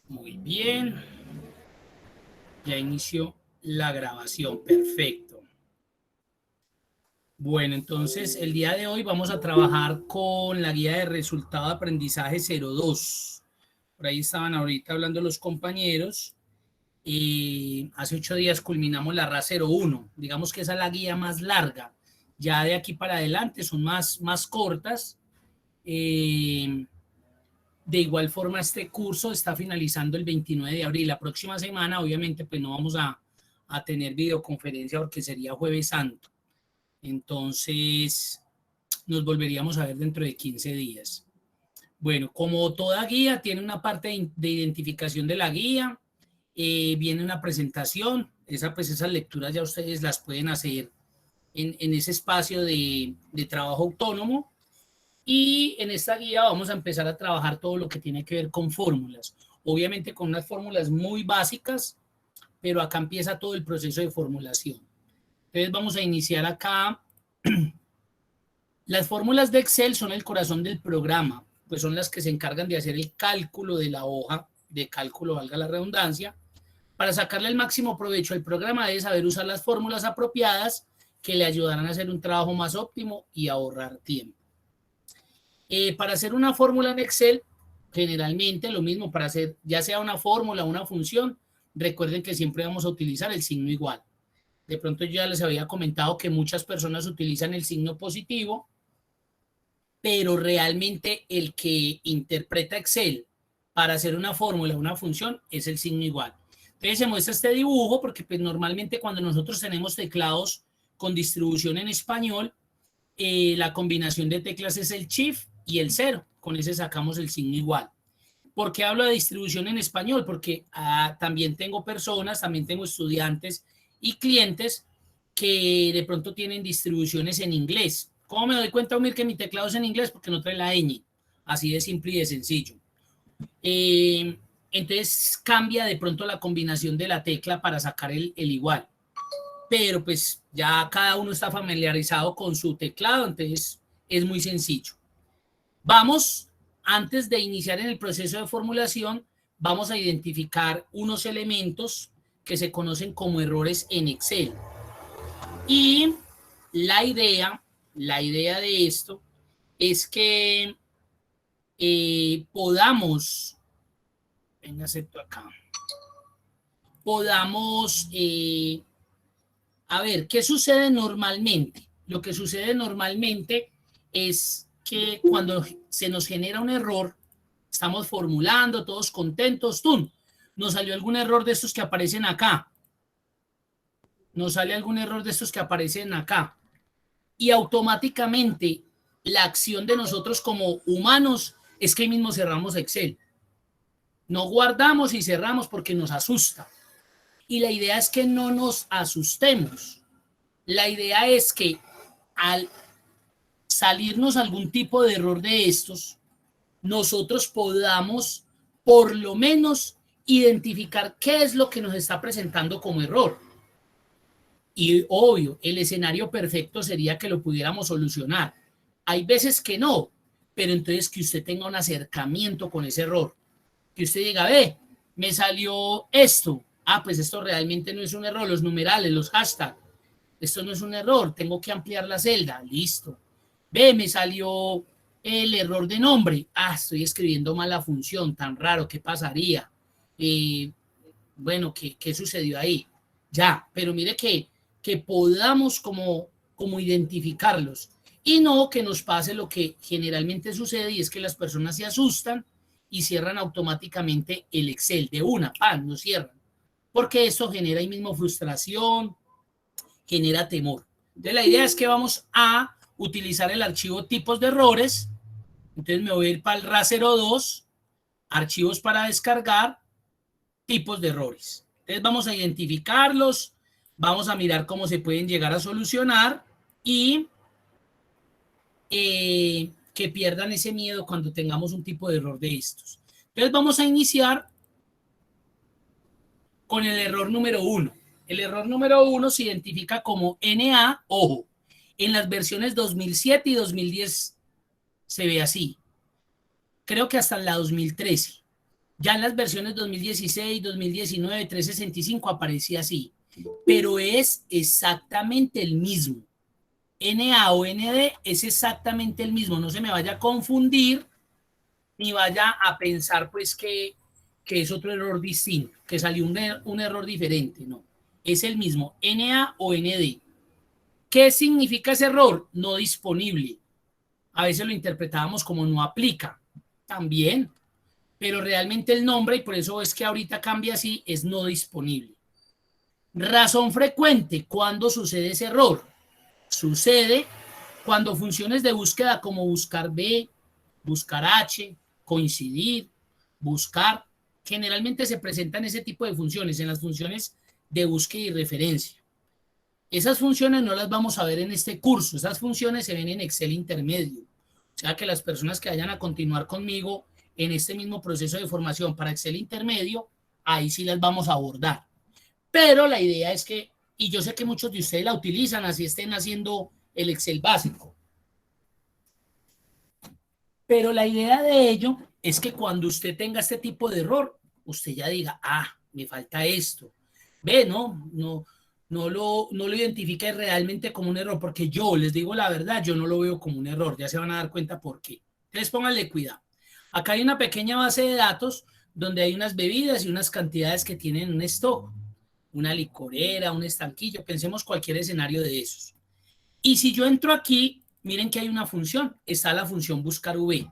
Muy bien. Ya inició la grabación. Perfecto. Bueno, entonces el día de hoy vamos a trabajar con la guía de resultado de aprendizaje 02. Por ahí estaban ahorita hablando los compañeros. Hace 8 días culminamos la RA 01. Digamos que esa es la guía más larga. Ya de aquí para adelante son más cortas. De igual forma, este curso está finalizando el 29 de abril. La próxima semana, obviamente, pues no vamos a tener videoconferencia porque sería Jueves Santo. Entonces, nos volveríamos a ver dentro de 15 días. Bueno, como toda guía, tiene una parte de identificación de la guía, viene una presentación, esas lecturas ya ustedes las pueden hacer en ese espacio de trabajo autónomo. Y en esta guía vamos a empezar a trabajar todo lo que tiene que ver con fórmulas. Obviamente con unas fórmulas muy básicas, pero acá empieza todo el proceso de formulación. Entonces vamos a iniciar acá. Las fórmulas de Excel son el corazón del programa, pues son las que se encargan de hacer el cálculo de la hoja de cálculo, valga la redundancia. Para sacarle el máximo provecho al programa debe saber usar las fórmulas apropiadas que le ayudarán a hacer un trabajo más óptimo y ahorrar tiempo. Para hacer una fórmula en Excel, generalmente lo mismo, para hacer ya sea una fórmula o una función, recuerden que siempre vamos a utilizar el signo igual. De pronto yo ya les había comentado que muchas personas utilizan el signo positivo, pero realmente el que interpreta Excel para hacer una fórmula o una función es el signo igual. Entonces se muestra este dibujo porque pues, normalmente cuando nosotros tenemos teclados con distribución en español, la combinación de teclas es el Shift y el 0. Con ese sacamos el signo igual. ¿Por qué hablo de distribución en español? Porque también tengo personas, también tengo estudiantes y clientes que de pronto tienen distribuciones en inglés. ¿Cómo me doy cuenta, Omir, que mi teclado es en inglés? Porque no trae la ñ. Así de simple y de sencillo. Entonces cambia de pronto la combinación de la tecla para sacar el igual. Pero pues ya cada uno está familiarizado con su teclado, entonces es muy sencillo. Vamos, antes de iniciar en el proceso de formulación, vamos a identificar unos elementos que se conocen como errores en Excel. Y la idea de esto es que podamos, venga, acepto acá, podamos, a ver, ¿qué sucede normalmente? Lo que sucede normalmente es que cuando se nos genera un error, estamos formulando, todos contentos, ¡tum! Nos salió algún error de estos que aparecen acá. Nos sale algún error de estos que aparecen acá. Y automáticamente la acción de nosotros como humanos es que mismo cerramos Excel. No guardamos y cerramos porque nos asusta. Y la idea es que no nos asustemos. La idea es que al salirnos algún tipo de error de estos, nosotros podamos por lo menos identificar qué es lo que nos está presentando como error. Y obvio, el escenario perfecto sería que lo pudiéramos solucionar. Hay veces que no, pero entonces que usted tenga un acercamiento con ese error. Que usted diga, ve, me salió esto. Ah, pues esto realmente no es un error, los numerales, los hashtags. Esto no es un error, tengo que ampliar la celda. Listo. Ve, me salió el error de nombre. Ah, estoy escribiendo mal la función, tan raro, ¿qué pasaría? Bueno, ¿qué sucedió ahí? Ya, pero mire que podamos como identificarlos y no que nos pase lo que generalmente sucede y es que las personas se asustan y cierran automáticamente el Excel de una, ¡pam!, no cierran, porque esto genera ahí mismo frustración, genera temor. Entonces la idea es que vamos a utilizar el archivo tipos de errores. Entonces me voy a ir para el RA02, archivos para descargar, tipos de errores. Entonces vamos a identificarlos, vamos a mirar cómo se pueden llegar a solucionar y que pierdan ese miedo cuando tengamos un tipo de error de estos. Entonces vamos a iniciar con el error número 1. El error número 1 se identifica como NA, ojo, en las versiones 2007 y 2010 se ve así. creo que hasta la 2013. Ya en las versiones 2016, 2019, 365 aparecía así, pero es exactamente el mismo. NA o ND es exactamente el mismo, no se me vaya a confundir ni vaya a pensar pues que es otro error distinto, que salió un error diferente, no, es el mismo, NA o ND. ¿Qué significa ese error? No disponible. A veces lo interpretábamos como no aplica, también, pero realmente el nombre, y por eso es que ahorita cambia así, es no disponible. Razón frecuente, ¿cuándo sucede ese error? Sucede cuando funciones de búsqueda como buscar B, buscar H, coincidir, buscar, generalmente se presentan ese tipo de funciones en las funciones de búsqueda y referencia. Esas funciones no las vamos a ver en este curso, esas funciones se ven en Excel intermedio. O sea que las personas que vayan a continuar conmigo en este mismo proceso de formación para Excel intermedio, ahí sí las vamos a abordar. Pero la idea es que, y yo sé que muchos de ustedes la utilizan, así estén haciendo el Excel básico. Pero la idea de ello es que cuando usted tenga este tipo de error, usted ya diga, me falta esto. Ve, no lo identifique realmente como un error, porque yo les digo la verdad, yo no lo veo como un error, ya se van a dar cuenta por qué. Entonces pónganle cuidado. Acá hay una pequeña base de datos donde hay unas bebidas y unas cantidades que tienen un stock, una licorera, un estanquillo, pensemos cualquier escenario de esos. Y si yo entro aquí, miren que hay una función, está la función buscar V.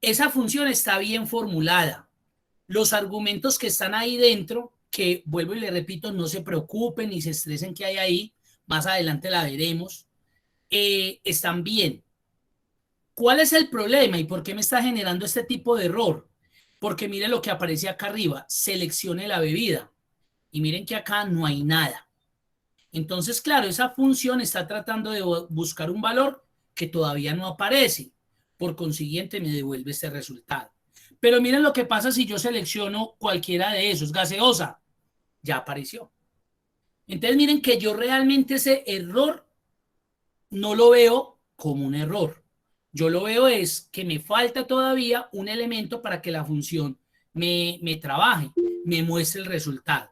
Esa función está bien formulada. Los argumentos que están ahí dentro, que vuelvo y le repito, no se preocupen ni se estresen que hay ahí, más adelante la veremos, están bien. ¿Cuál es el problema y por qué me está generando este tipo de error? Porque miren lo que aparece acá arriba, seleccione la bebida. Y miren que acá no hay nada. Entonces, claro, esa función está tratando de buscar un valor que todavía no aparece. Por consiguiente, me devuelve este resultado. Pero miren lo que pasa si yo selecciono cualquiera de esos. Gaseosa, ya apareció. Entonces, miren que yo realmente ese error no lo veo como un error. Yo lo veo es que me falta todavía un elemento para que la función me trabaje, me muestre el resultado.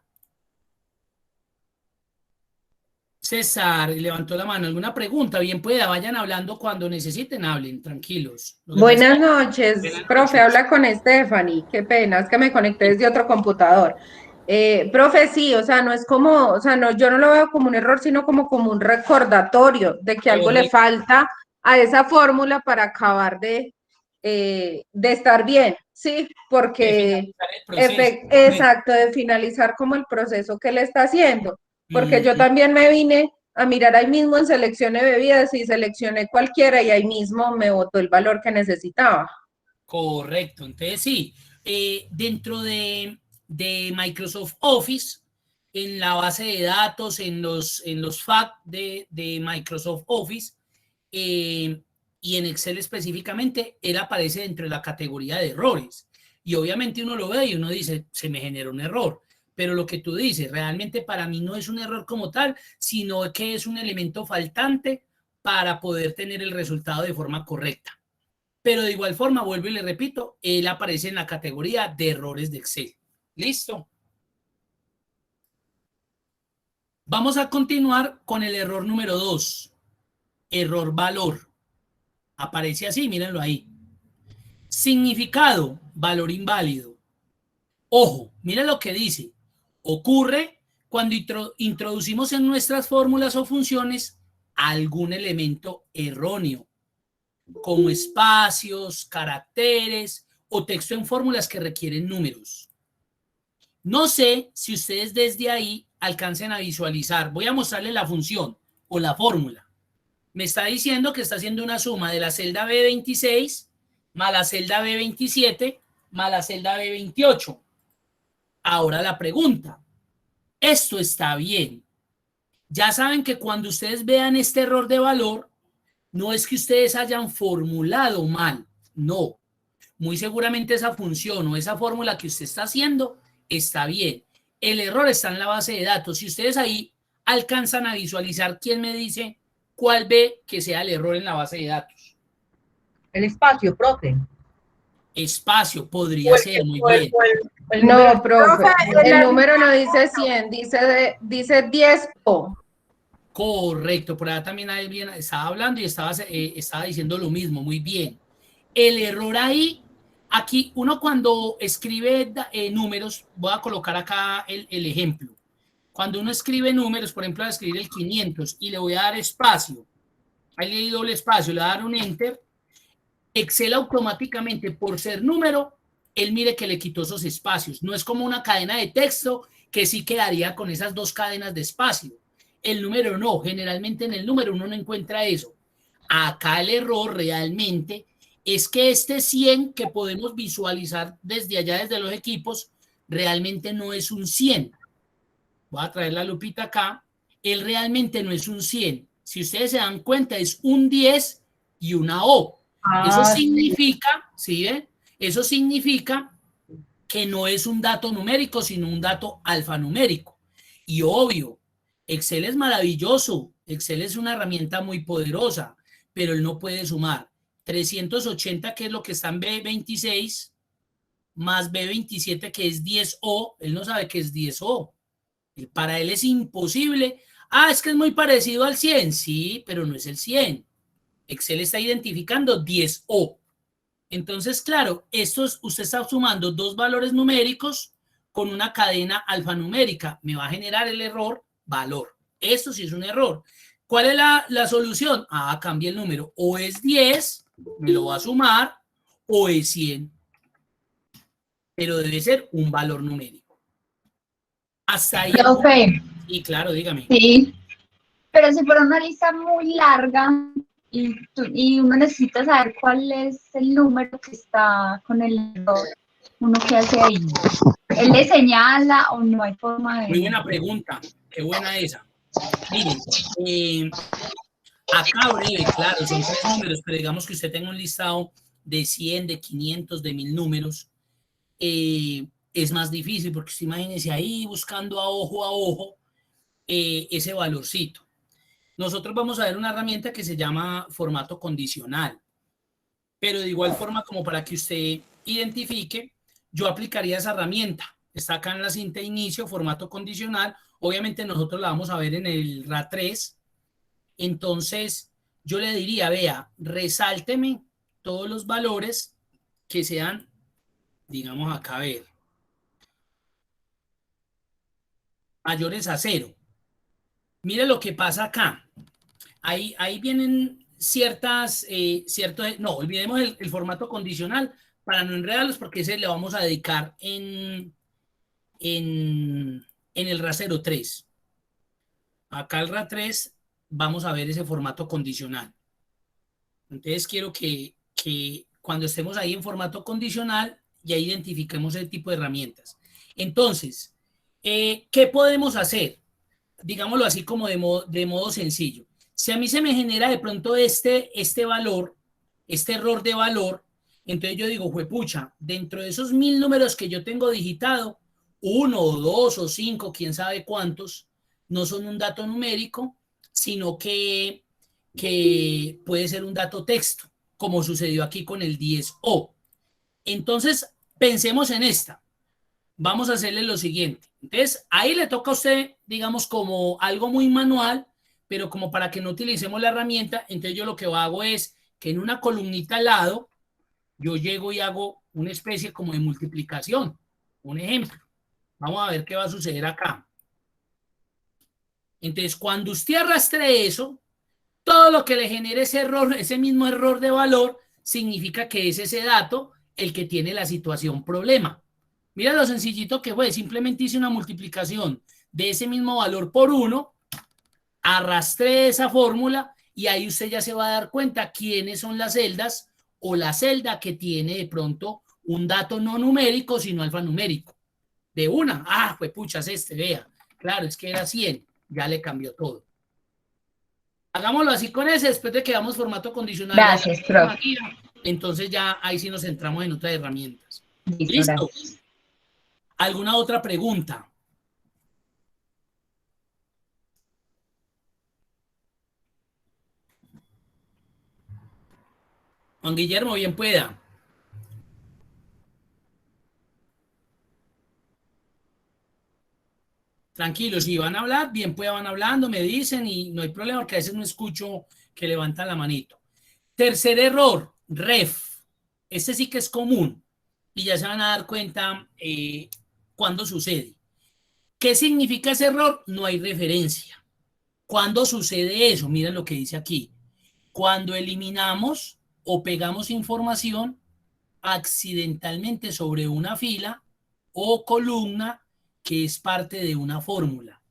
César levantó la mano. ¿Alguna pregunta? Bien pueda, vayan hablando cuando necesiten, hablen, tranquilos. Buenas noches, Buenas profe, noches. habla con Stephanie. Qué pena, es que me conecté desde otro computador. Profe, sí, o sea, no es como, o sea, no, yo no lo veo como un error, sino como un recordatorio de que algo le Correcto. falta a esa fórmula para acabar de estar bien, ¿sí? De Porque, finalizar el proceso. Correcto. exacto, de finalizar como el proceso que le está haciendo. Porque yo Ujú. también me vine a mirar ahí mismo en seleccioné bebidas y seleccioné cualquiera y ahí mismo me botó el valor que necesitaba. Correcto. Entonces, sí, dentro de Microsoft Office, en la base de datos, en los FAQ de Microsoft Office, eh, y en Excel específicamente, él aparece dentro de la categoría de errores. Y obviamente uno lo ve y uno dice, se me generó un error. Pero lo que tú dices, realmente para mí no es un error como tal, sino que es un elemento faltante para poder tener el resultado de forma correcta. Pero de igual forma, vuelvo y le repito, él aparece en la categoría de errores de Excel. ¿Listo? Vamos a continuar con el error número 2. Error valor. Aparece así, mírenlo ahí. Significado, valor inválido. Ojo, miren lo que dice. Ocurre cuando introducimos en nuestras fórmulas o funciones algún elemento erróneo, como espacios, caracteres o texto en fórmulas que requieren números. No sé si ustedes desde ahí alcancen a visualizar. Voy a mostrarles la función o la fórmula. Me está diciendo que está haciendo una suma de la celda B26 más la celda B27 más la celda B28. Ahora la pregunta, ¿esto está bien? Ya saben que cuando ustedes vean este error de valor, no es que ustedes hayan formulado mal, no. Muy seguramente esa función o esa fórmula que usted está haciendo está bien. El error está en la base de datos. Si ustedes ahí alcanzan a visualizar, ¿quién me dice cuál ve que sea el error en la base de datos? El espacio, profe. espacio, O podría el, ser, muy o el, bien. o el- el número. No, profe, Profe, el número no dice 100, dice 10 o. Correcto, por allá también alguien estaba hablando y estaba diciendo lo mismo, muy bien. El error ahí, aquí uno cuando escribe números, voy a colocar acá el ejemplo. Cuando uno escribe números, por ejemplo, a escribir el 500 y le voy a dar espacio, ahí le di doble espacio, le voy a dar un enter, Excel automáticamente, por ser número, él mire que le quitó esos espacios. No es como una cadena de texto que sí quedaría con esas dos cadenas de espacio. El número no, generalmente en el número uno no encuentra eso. Acá el error realmente es que este 100 que podemos visualizar desde allá, desde los equipos, realmente no es un 100. Voy a traer la lupita acá. Él realmente no es un 100. Si ustedes se dan cuenta, es un 10 y una O. Eso Ah, sí. significa, ¿sí ven? Eso significa que no es un dato numérico, sino un dato alfanumérico. Y obvio, Excel es maravilloso, Excel es una herramienta muy poderosa, pero él no puede sumar 380, que es lo que está en B26, más B27, que es 10O, él no sabe que es 10O. Para él es imposible. Ah, es que es muy parecido al 100, sí, pero no es el 100. Excel está identificando 10O. Entonces, claro, usted está sumando dos valores numéricos con una cadena alfanumérica. Me va a generar el error valor. Esto sí es un error. ¿Cuál es la solución? Ah, cambia el número. O es 10, me lo va a sumar, o es 100. Pero debe ser un valor numérico. Hasta ahí es. Profe, Sí, claro, dígame. sí. Pero si fuera una lista muy larga y uno necesita saber cuál es el número que está con el error, ¿uno qué hace ahí? ¿Él le señala o no hay forma Muy de...? buena pregunta. Qué buena esa. Miren, acá breve, claro, son tres números, pero digamos que usted tenga un listado de 100, de 500, de 1000 números, es más difícil porque usted imagínese ahí buscando a ojo ese valorcito. Nosotros vamos a ver una herramienta que se llama formato condicional, pero de igual forma como para que usted identifique, yo aplicaría esa herramienta. Está acá en la cinta de inicio, formato condicional. Obviamente nosotros la vamos a ver en el RA3. Entonces, yo le diría, vea, resálteme todos los valores que sean, digamos acá, a ver, mayores a cero. Mire lo que pasa acá. Ahí vienen no, olvidemos el formato condicional para no enredarlos porque ese le vamos a dedicar en el RA 03. Acá el RA3 vamos a ver ese formato condicional. Entonces quiero que cuando estemos ahí en formato condicional ya identifiquemos el tipo de herramientas. Entonces, ¿qué podemos hacer? Digámoslo así como de modo sencillo. Si a mí se me genera de pronto este valor, este error de valor, entonces yo digo, juepucha, dentro de esos 1000 números que yo tengo digitado, uno o dos o cinco, quién sabe cuántos, no son un dato numérico, sino que puede ser un dato texto, como sucedió aquí con el 10O. Entonces, pensemos en esta. Vamos a hacerle lo siguiente. Entonces, ahí le toca a usted, digamos, como algo muy manual, pero como para que no utilicemos la herramienta, entonces yo lo que hago es que en una columnita al lado, yo llego y hago una especie como de multiplicación. Un ejemplo. Vamos a ver qué va a suceder acá. Entonces, cuando usted arrastre eso, todo lo que le genere ese error, ese mismo error de valor, significa que es ese dato el que tiene la situación problema. Mira lo sencillito que fue, simplemente hice una multiplicación de ese mismo valor por uno, arrastré esa fórmula y ahí usted ya se va a dar cuenta quiénes son las celdas o la celda que tiene de pronto un dato no numérico, sino alfanumérico. De una, pues puchas vea, claro, es que era 100, ya le cambió todo. Hagámoslo así con ese, después de que damos formato condicional, ya Gracias, profe. entonces ya ahí sí nos centramos en otras herramientas. Listo, ¿Listo? gracias. ¿Alguna otra pregunta? Juan Guillermo, bien pueda. Tranquilos, si van a hablar, bien pues van hablando, me dicen y no hay problema porque a veces no escucho que levantan la manito. Tercer error, ref. Este sí que es común y ya se van a dar cuenta cuándo sucede. ¿Qué significa ese error? No hay referencia. ¿Cuándo sucede eso? Miren lo que dice aquí. Cuando eliminamos o pegamos información accidentalmente sobre una fila o columna que es parte de una fórmula.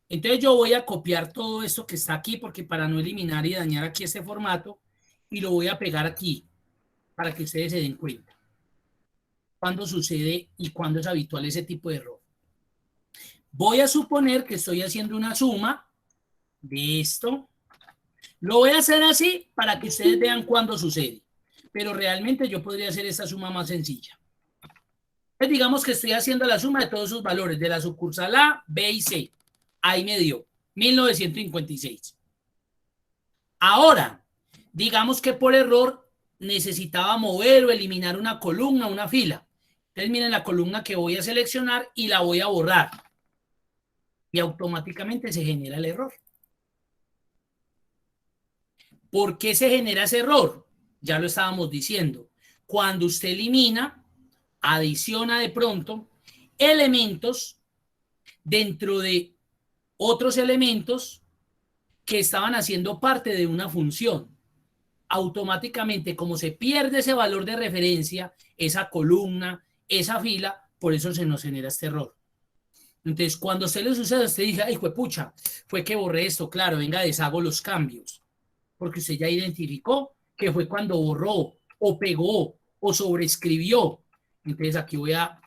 Entonces yo voy a copiar todo esto que está aquí porque para no eliminar y dañar aquí este formato y lo voy a pegar aquí para que ustedes se den cuenta cuándo sucede y cuándo es habitual ese tipo de error. Voy a suponer que estoy haciendo una suma de esto. Lo voy a hacer así para que ustedes vean cuándo sucede, pero realmente yo podría hacer esta suma más sencilla. Entonces digamos que estoy haciendo la suma de todos sus valores de la sucursal A, B y C. Ahí me dio 1956. Ahora, digamos que por error necesitaba mover o eliminar una columna, una fila. Entonces miren la columna que voy a seleccionar y la voy a borrar. Y automáticamente se genera el error. ¿Por qué se genera ese error? Ya lo estábamos diciendo. Cuando usted elimina, adiciona de pronto elementos dentro de otros elementos que estaban haciendo parte de una función. Automáticamente, como se pierde ese valor de referencia, esa columna, esa fila, por eso se nos genera este error. Entonces, cuando se le sucede, usted dice, ay, pucha, fue que borré esto, claro, venga, deshago los cambios, porque usted ya identificó que fue cuando borró, o pegó, o sobreescribió. Entonces, aquí voy a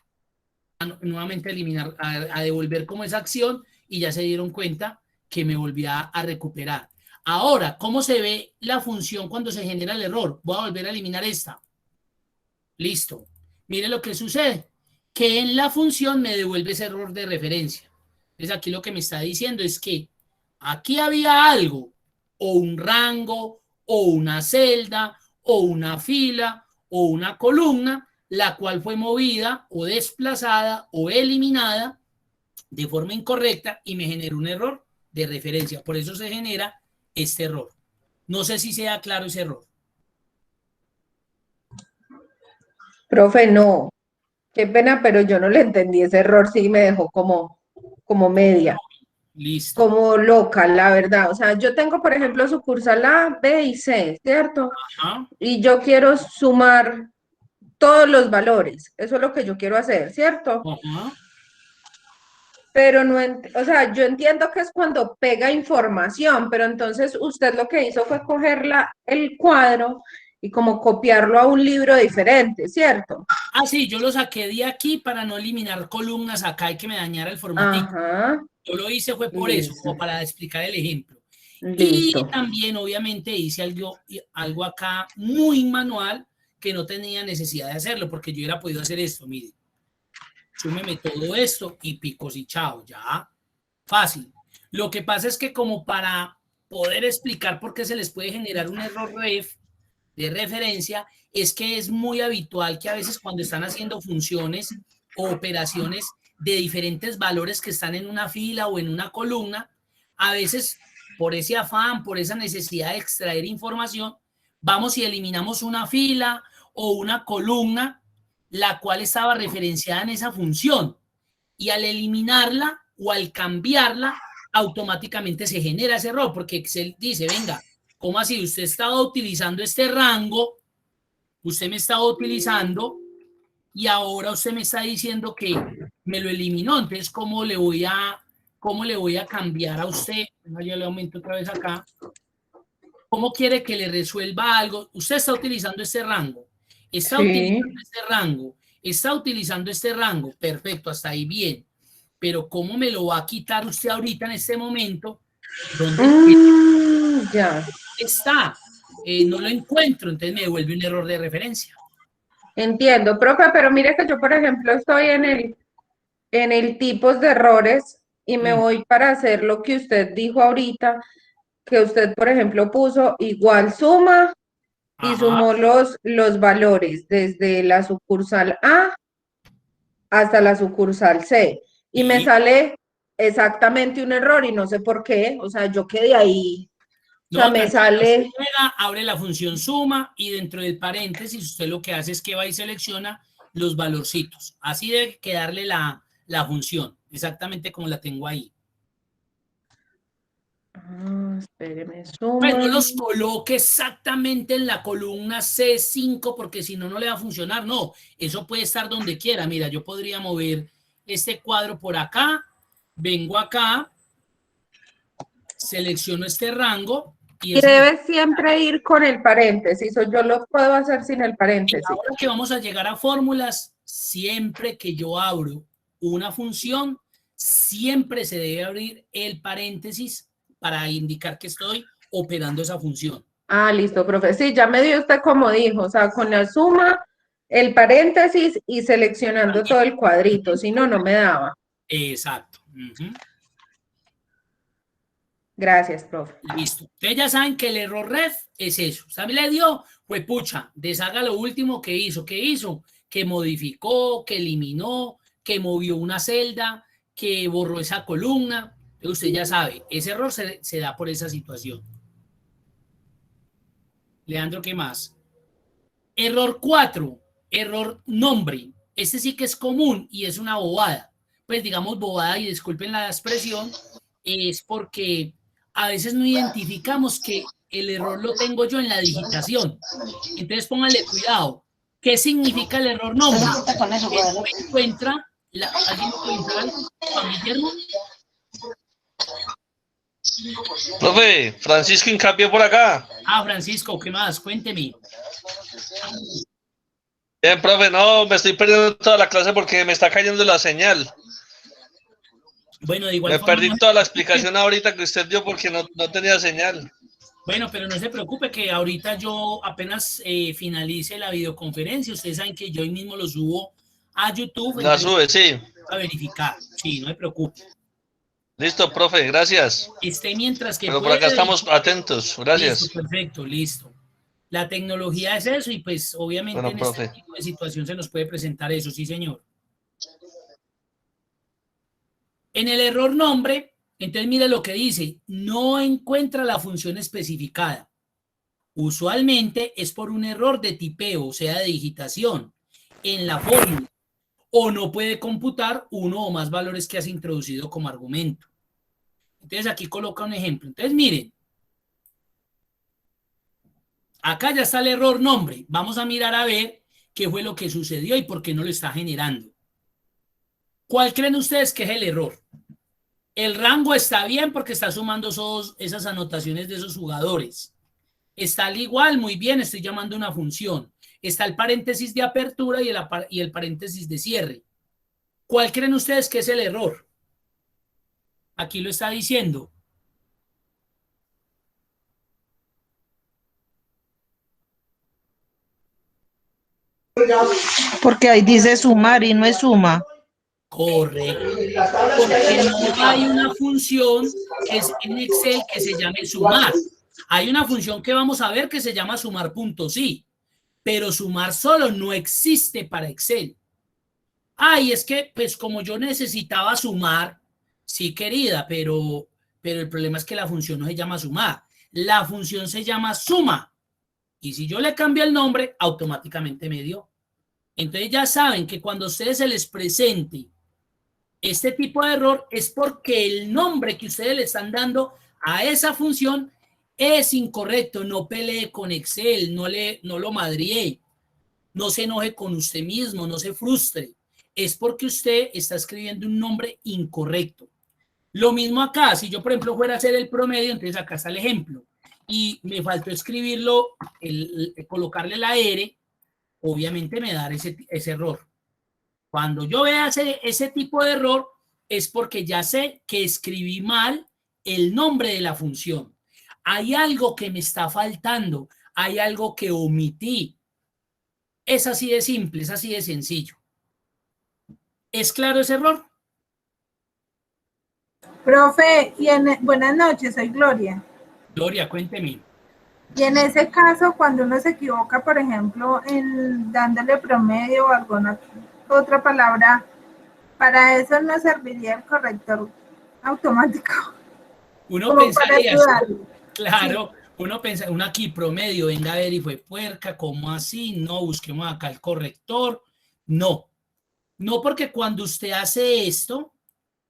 nuevamente eliminar, a devolver como esa acción, y ya se dieron cuenta que me volví a recuperar. Ahora, ¿cómo se ve la función cuando se genera el error? Voy a volver a eliminar esta. Listo. Mire lo que sucede, que en la función me devuelve ese error de referencia. Entonces aquí lo que me está diciendo es que aquí había algo, o un rango, o una celda, o una fila, o una columna, la cual fue movida o desplazada o eliminada de forma incorrecta y me generó un error de referencia. Por eso se genera este error. No sé si sea claro ese error. Profe, no, qué pena, pero yo no le entendí ese error, sí me dejó como media, Listo. como loca, la verdad. O sea, yo tengo, por ejemplo, sucursal A, B y C, ¿cierto? Ajá. Y yo quiero sumar todos los valores, eso es lo que yo quiero hacer, ¿cierto? Ajá. Pero no, o sea, yo entiendo que es cuando pega información, pero entonces usted lo que hizo fue coger el cuadro y como copiarlo a un libro diferente, ¿cierto? Ah, sí, yo lo saqué de aquí para no eliminar columnas acá y que me dañara el formatito. Ajá, Yo lo hice fue por eso, listo, como para explicar el ejemplo. Y listo. también, obviamente, hice algo acá muy manual que no tenía necesidad de hacerlo, porque yo hubiera podido hacer esto, mire. Súmeme todo esto y picos y chao, ya. Fácil. Lo que pasa es que como para poder explicar por qué se les puede generar un error ref de referencia, es que es muy habitual que a veces cuando están haciendo funciones o operaciones de diferentes valores que están en una fila o en una columna, a veces por ese afán, por esa necesidad de extraer información, vamos y eliminamos una fila o una columna la cual estaba referenciada en esa función, y al eliminarla o al cambiarla, automáticamente se genera ese error, porque Excel dice, venga, ¿cómo así? Usted estaba utilizando este rango, usted me estaba utilizando y ahora usted me está diciendo que me lo eliminó. Entonces, ¿cómo le voy a cambiar a usted? Yo le aumento otra vez acá. ¿Cómo quiere que le resuelva algo? Usted está utilizando este rango, está Sí. utilizando este rango, está utilizando este rango. Perfecto, hasta ahí bien. Pero ¿cómo me lo va a quitar usted ahorita en este momento? ¿Dónde Ya. está? No lo encuentro, entonces me devuelve un error de referencia. Entiendo, profe, pero mire que yo, por ejemplo, estoy en el tipos de errores y me voy para hacer lo que usted dijo ahorita, que usted, por ejemplo, puso igual suma y Ajá. sumó los valores desde la sucursal A hasta la sucursal C. Y me Y sale exactamente un error y no sé por qué, o sea, yo quedé ahí, o sea, No, me tranquila, sale, usted llega, abre la función suma y dentro del paréntesis usted lo que hace es que va y selecciona los valorcitos. Así debe quedarle la función, exactamente como la tengo ahí. espéreme, Pues no suma, los coloque exactamente en la columna C5 porque si no, no le va a funcionar. No, eso puede estar donde quiera. Mira, yo podría mover este cuadro por acá, vengo acá, selecciono este rango y y ese me... debe siempre ir con el paréntesis, o yo lo puedo hacer sin el Y paréntesis. ahora que vamos a llegar a fórmulas, siempre que yo abro una función, siempre se debe abrir el paréntesis para indicar que estoy operando esa función. Ah, listo, profe. Sí, ya me dio usted como dijo, o sea, con la suma, el paréntesis y seleccionando todo el cuadrito, si no, no me daba. Exacto. Uh-huh. Gracias, profe. Listo. Ustedes ya saben que el error ref es eso. ¿Sabe? Le dio, pues pucha, deshaga lo último que hizo. ¿Qué hizo? Que modificó, que eliminó, que movió una celda, que borró esa columna. Usted ya sabe, ese error se da por esa situación. Leandro, ¿qué más? Error 4, error nombre. Este sí que es común y es una bobada. Pues digamos bobada y disculpen la expresión, es porque a veces no identificamos que el error lo tengo yo en la digitación. Entonces pónganle cuidado. ¿Qué significa el error nombre? No encuentra, ¿alguien me puede entrar algo? Juan Guillermo. Profe, Francisco Hincapié por acá. Ah, Francisco, ¿qué más? Cuénteme. Bien, profe, no, me estoy perdiendo toda la clase porque me está cayendo la señal. Bueno, de igual Me forma. perdí toda la explicación ahorita que usted dio porque no tenía señal. Bueno, pero no se preocupe que ahorita yo apenas finalice la videoconferencia, ustedes saben que yo hoy mismo lo subo a YouTube. La sube, sí. A verificar, sí, no se preocupe. Listo, profe, gracias. Mientras que Pero por puede, acá estamos atentos, gracias. Listo, perfecto, listo. La tecnología es eso y pues obviamente Bueno, en profe. este tipo de situación se nos puede presentar eso, sí señor. En el error nombre, entonces mire lo que dice, no encuentra la función especificada. Usualmente es por un error de tipeo, o sea, de digitación en la fórmula, o no puede computar uno o más valores que has introducido como argumento. Entonces aquí coloca un ejemplo. Entonces miren, acá ya está el error nombre. Vamos a mirar a ver qué fue lo que sucedió y por qué no lo está generando. ¿Cuál creen ustedes que es el error? El rango está bien porque está sumando esas anotaciones de esos jugadores. Está al igual, muy bien, estoy llamando una función. Está el paréntesis de apertura y el paréntesis de cierre. ¿Cuál creen ustedes que es el error? Aquí lo está diciendo. Porque ahí dice sumar y no es suma. Correcto. Porque no hay una función en Excel que se llame sumar. Hay una función que vamos a ver que se llama sumar puntos, sí, pero sumar solo no existe para Excel. Ay, es que, pues como yo necesitaba sumar, sí, querida, pero el problema es que la función no se llama sumar. La función se llama suma. Y si yo le cambio el nombre, automáticamente me dio. Entonces ya saben que cuando a ustedes se les presente este tipo de error es porque el nombre que ustedes le están dando a esa función es incorrecto. No pelee con Excel, no lo madrié, no se enoje con usted mismo, no se frustre. Es porque usted está escribiendo un nombre incorrecto. Lo mismo acá, si yo por ejemplo fuera a hacer el promedio, entonces acá está el ejemplo. Y me faltó escribirlo, colocarle la R, obviamente me da ese error. Cuando yo vea ese tipo de error, es porque ya sé que escribí mal el nombre de la función. Hay algo que me está faltando, hay algo que omití. Es así de simple, es así de sencillo. ¿Es claro ese error? Profe, buenas noches, soy Gloria. Gloria, cuénteme. Y en ese caso, cuando uno se equivoca, por ejemplo, en dándole promedio o alguna otra palabra, para eso no serviría el corrector automático, Uno como para pensaría, ayudarlo. claro, uno pensa, uno aquí promedio, venga a ver y fue puerca, ¿cómo así? No, busquemos acá el corrector. No, no, porque cuando usted hace esto,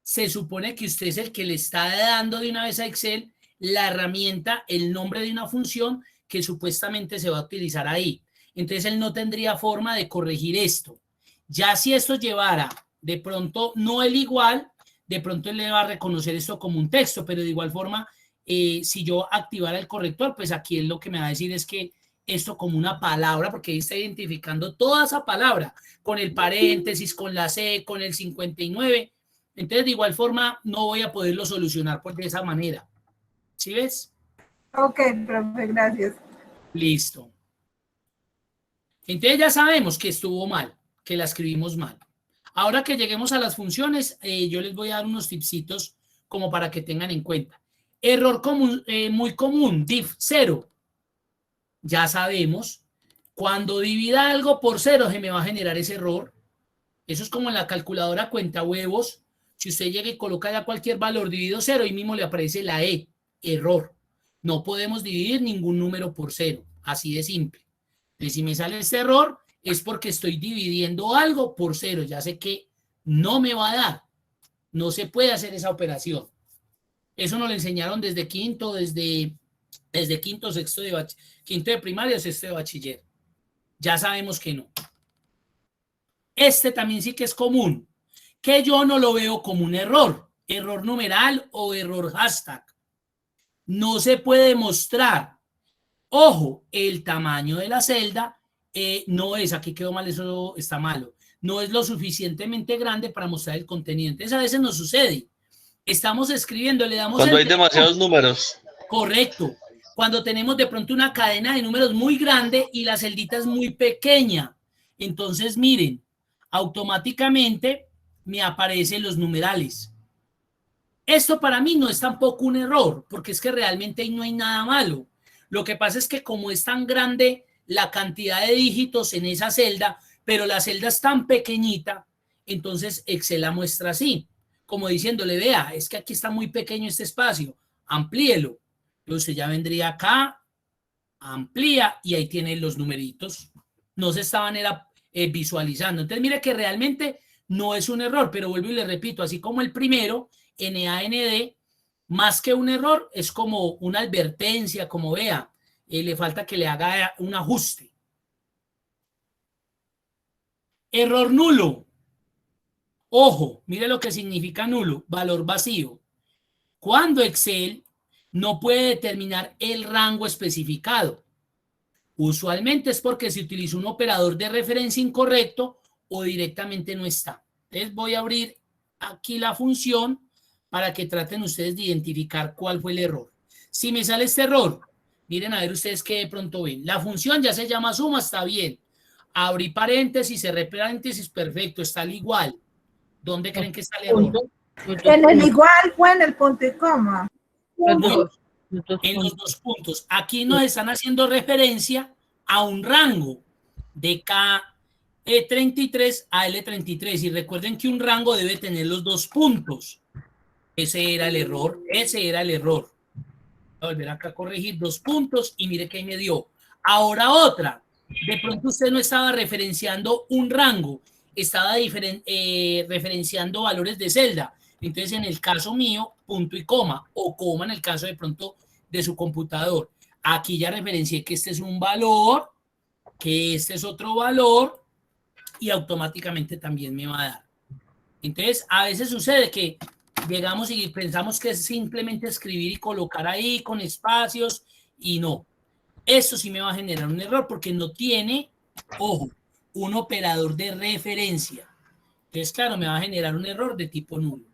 se supone que usted es el que le está dando de una vez a Excel la herramienta, el nombre de una función que supuestamente se va a utilizar ahí. Entonces él no tendría forma de corregir esto. Ya si esto llevara de pronto no el igual, de pronto él le va a reconocer esto como un texto, pero de igual forma, si yo activara el corrector, pues aquí él lo que me va a decir es que esto como una palabra, porque ahí está identificando toda esa palabra, con el paréntesis, con la C, con el 59. Entonces, de igual forma, no voy a poderlo solucionar de esa manera. ¿Sí ves? Ok, profe, gracias. Listo. Entonces ya sabemos que estuvo mal, que la escribimos mal. Ahora que lleguemos a las funciones, yo les voy a dar unos tipsitos como para que tengan en cuenta. Error común, muy común, div 0. Ya sabemos, cuando divida algo por 0 se me va a generar ese error. Eso es como en la calculadora cuenta huevos. Si usted llega y coloca ya cualquier valor dividido 0, ahí mismo le aparece la E, error. No podemos dividir ningún número por 0, así de simple. Entonces, si me sale este error, es porque estoy dividiendo algo por 0. Ya sé que no me va a dar. No se puede hacer esa operación. Eso nos lo enseñaron desde quinto, desde quinto, sexto quinto de primaria, sexto de bachiller. Ya sabemos que no. Este también sí que es común, que yo no lo veo como un error numeral o error hashtag. No se puede mostrar. Ojo, el tamaño de la celda no es, aquí quedó mal, eso está malo, no es lo suficientemente grande para mostrar el contenido. Entonces a veces nos sucede, estamos escribiendo, le damos Cuando hay demasiados números. Correcto. Cuando tenemos de pronto una cadena de números muy grande y la celdita es muy pequeña. Entonces, miren, automáticamente me aparecen los numerales. Esto para mí no es tampoco un error, porque es que realmente ahí no hay nada malo. Lo que pasa es que como es tan grande la cantidad de dígitos en esa celda, pero la celda es tan pequeñita, entonces Excel la muestra así, como diciéndole, vea, es que aquí está muy pequeño este espacio, amplíelo. Entonces ya vendría acá, amplía y ahí tienen los numeritos. No se estaban visualizando. Entonces mire que realmente no es un error, pero vuelvo y le repito, así como el primero, NAND, más que un error, es como una advertencia, como vea, le falta que le haga un ajuste. Error nulo. Ojo, mire lo que significa nulo, valor vacío. Cuando Excel no puede determinar el rango especificado. Usualmente es porque se utiliza un operador de referencia incorrecto o directamente no está. Entonces voy a abrir aquí la función para que traten ustedes de identificar cuál fue el error. Si me sale este error, miren a ver ustedes qué de pronto ven. La función ya se llama suma, está bien. Abrí paréntesis, cerré paréntesis, perfecto, está al igual. ¿Dónde creen que está el error? En el igual o en el punto y coma. Los Bueno, dos. en los dos puntos. Aquí nos están haciendo referencia a un rango de K33 a L33. Y recuerden que un rango debe tener los dos puntos. Ese era el error. Ese era el error. Voy a volver acá a corregir 2 puntos y mire que ahí me dio. Ahora otra. De pronto usted no estaba referenciando un rango, estaba referenciando valores de celda. Entonces, en el caso mío, punto y coma, o coma en el caso de pronto de su computador. Aquí ya referencié que este es un valor, que este es otro valor, y automáticamente también me va a dar. Entonces, a veces sucede que llegamos y pensamos que es simplemente escribir y colocar ahí con espacios, y no. Eso sí me va a generar un error porque no tiene, ojo, un operador de referencia. Entonces, claro, me va a generar un error de tipo nulo.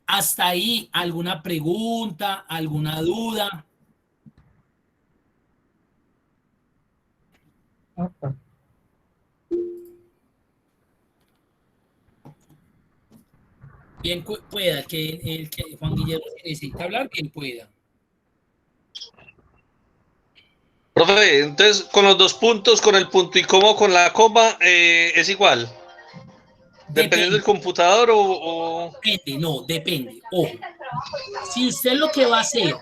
Hasta ahí, ¿alguna pregunta, alguna duda? Bien pueda, el que Juan Guillermo necesita hablar, quien pueda. Profe, entonces con los 2 puntos, con el punto y coma, con la coma, es igual. Dependiendo del computador o... Depende, no, depende. Ojo, si usted lo que va a hacer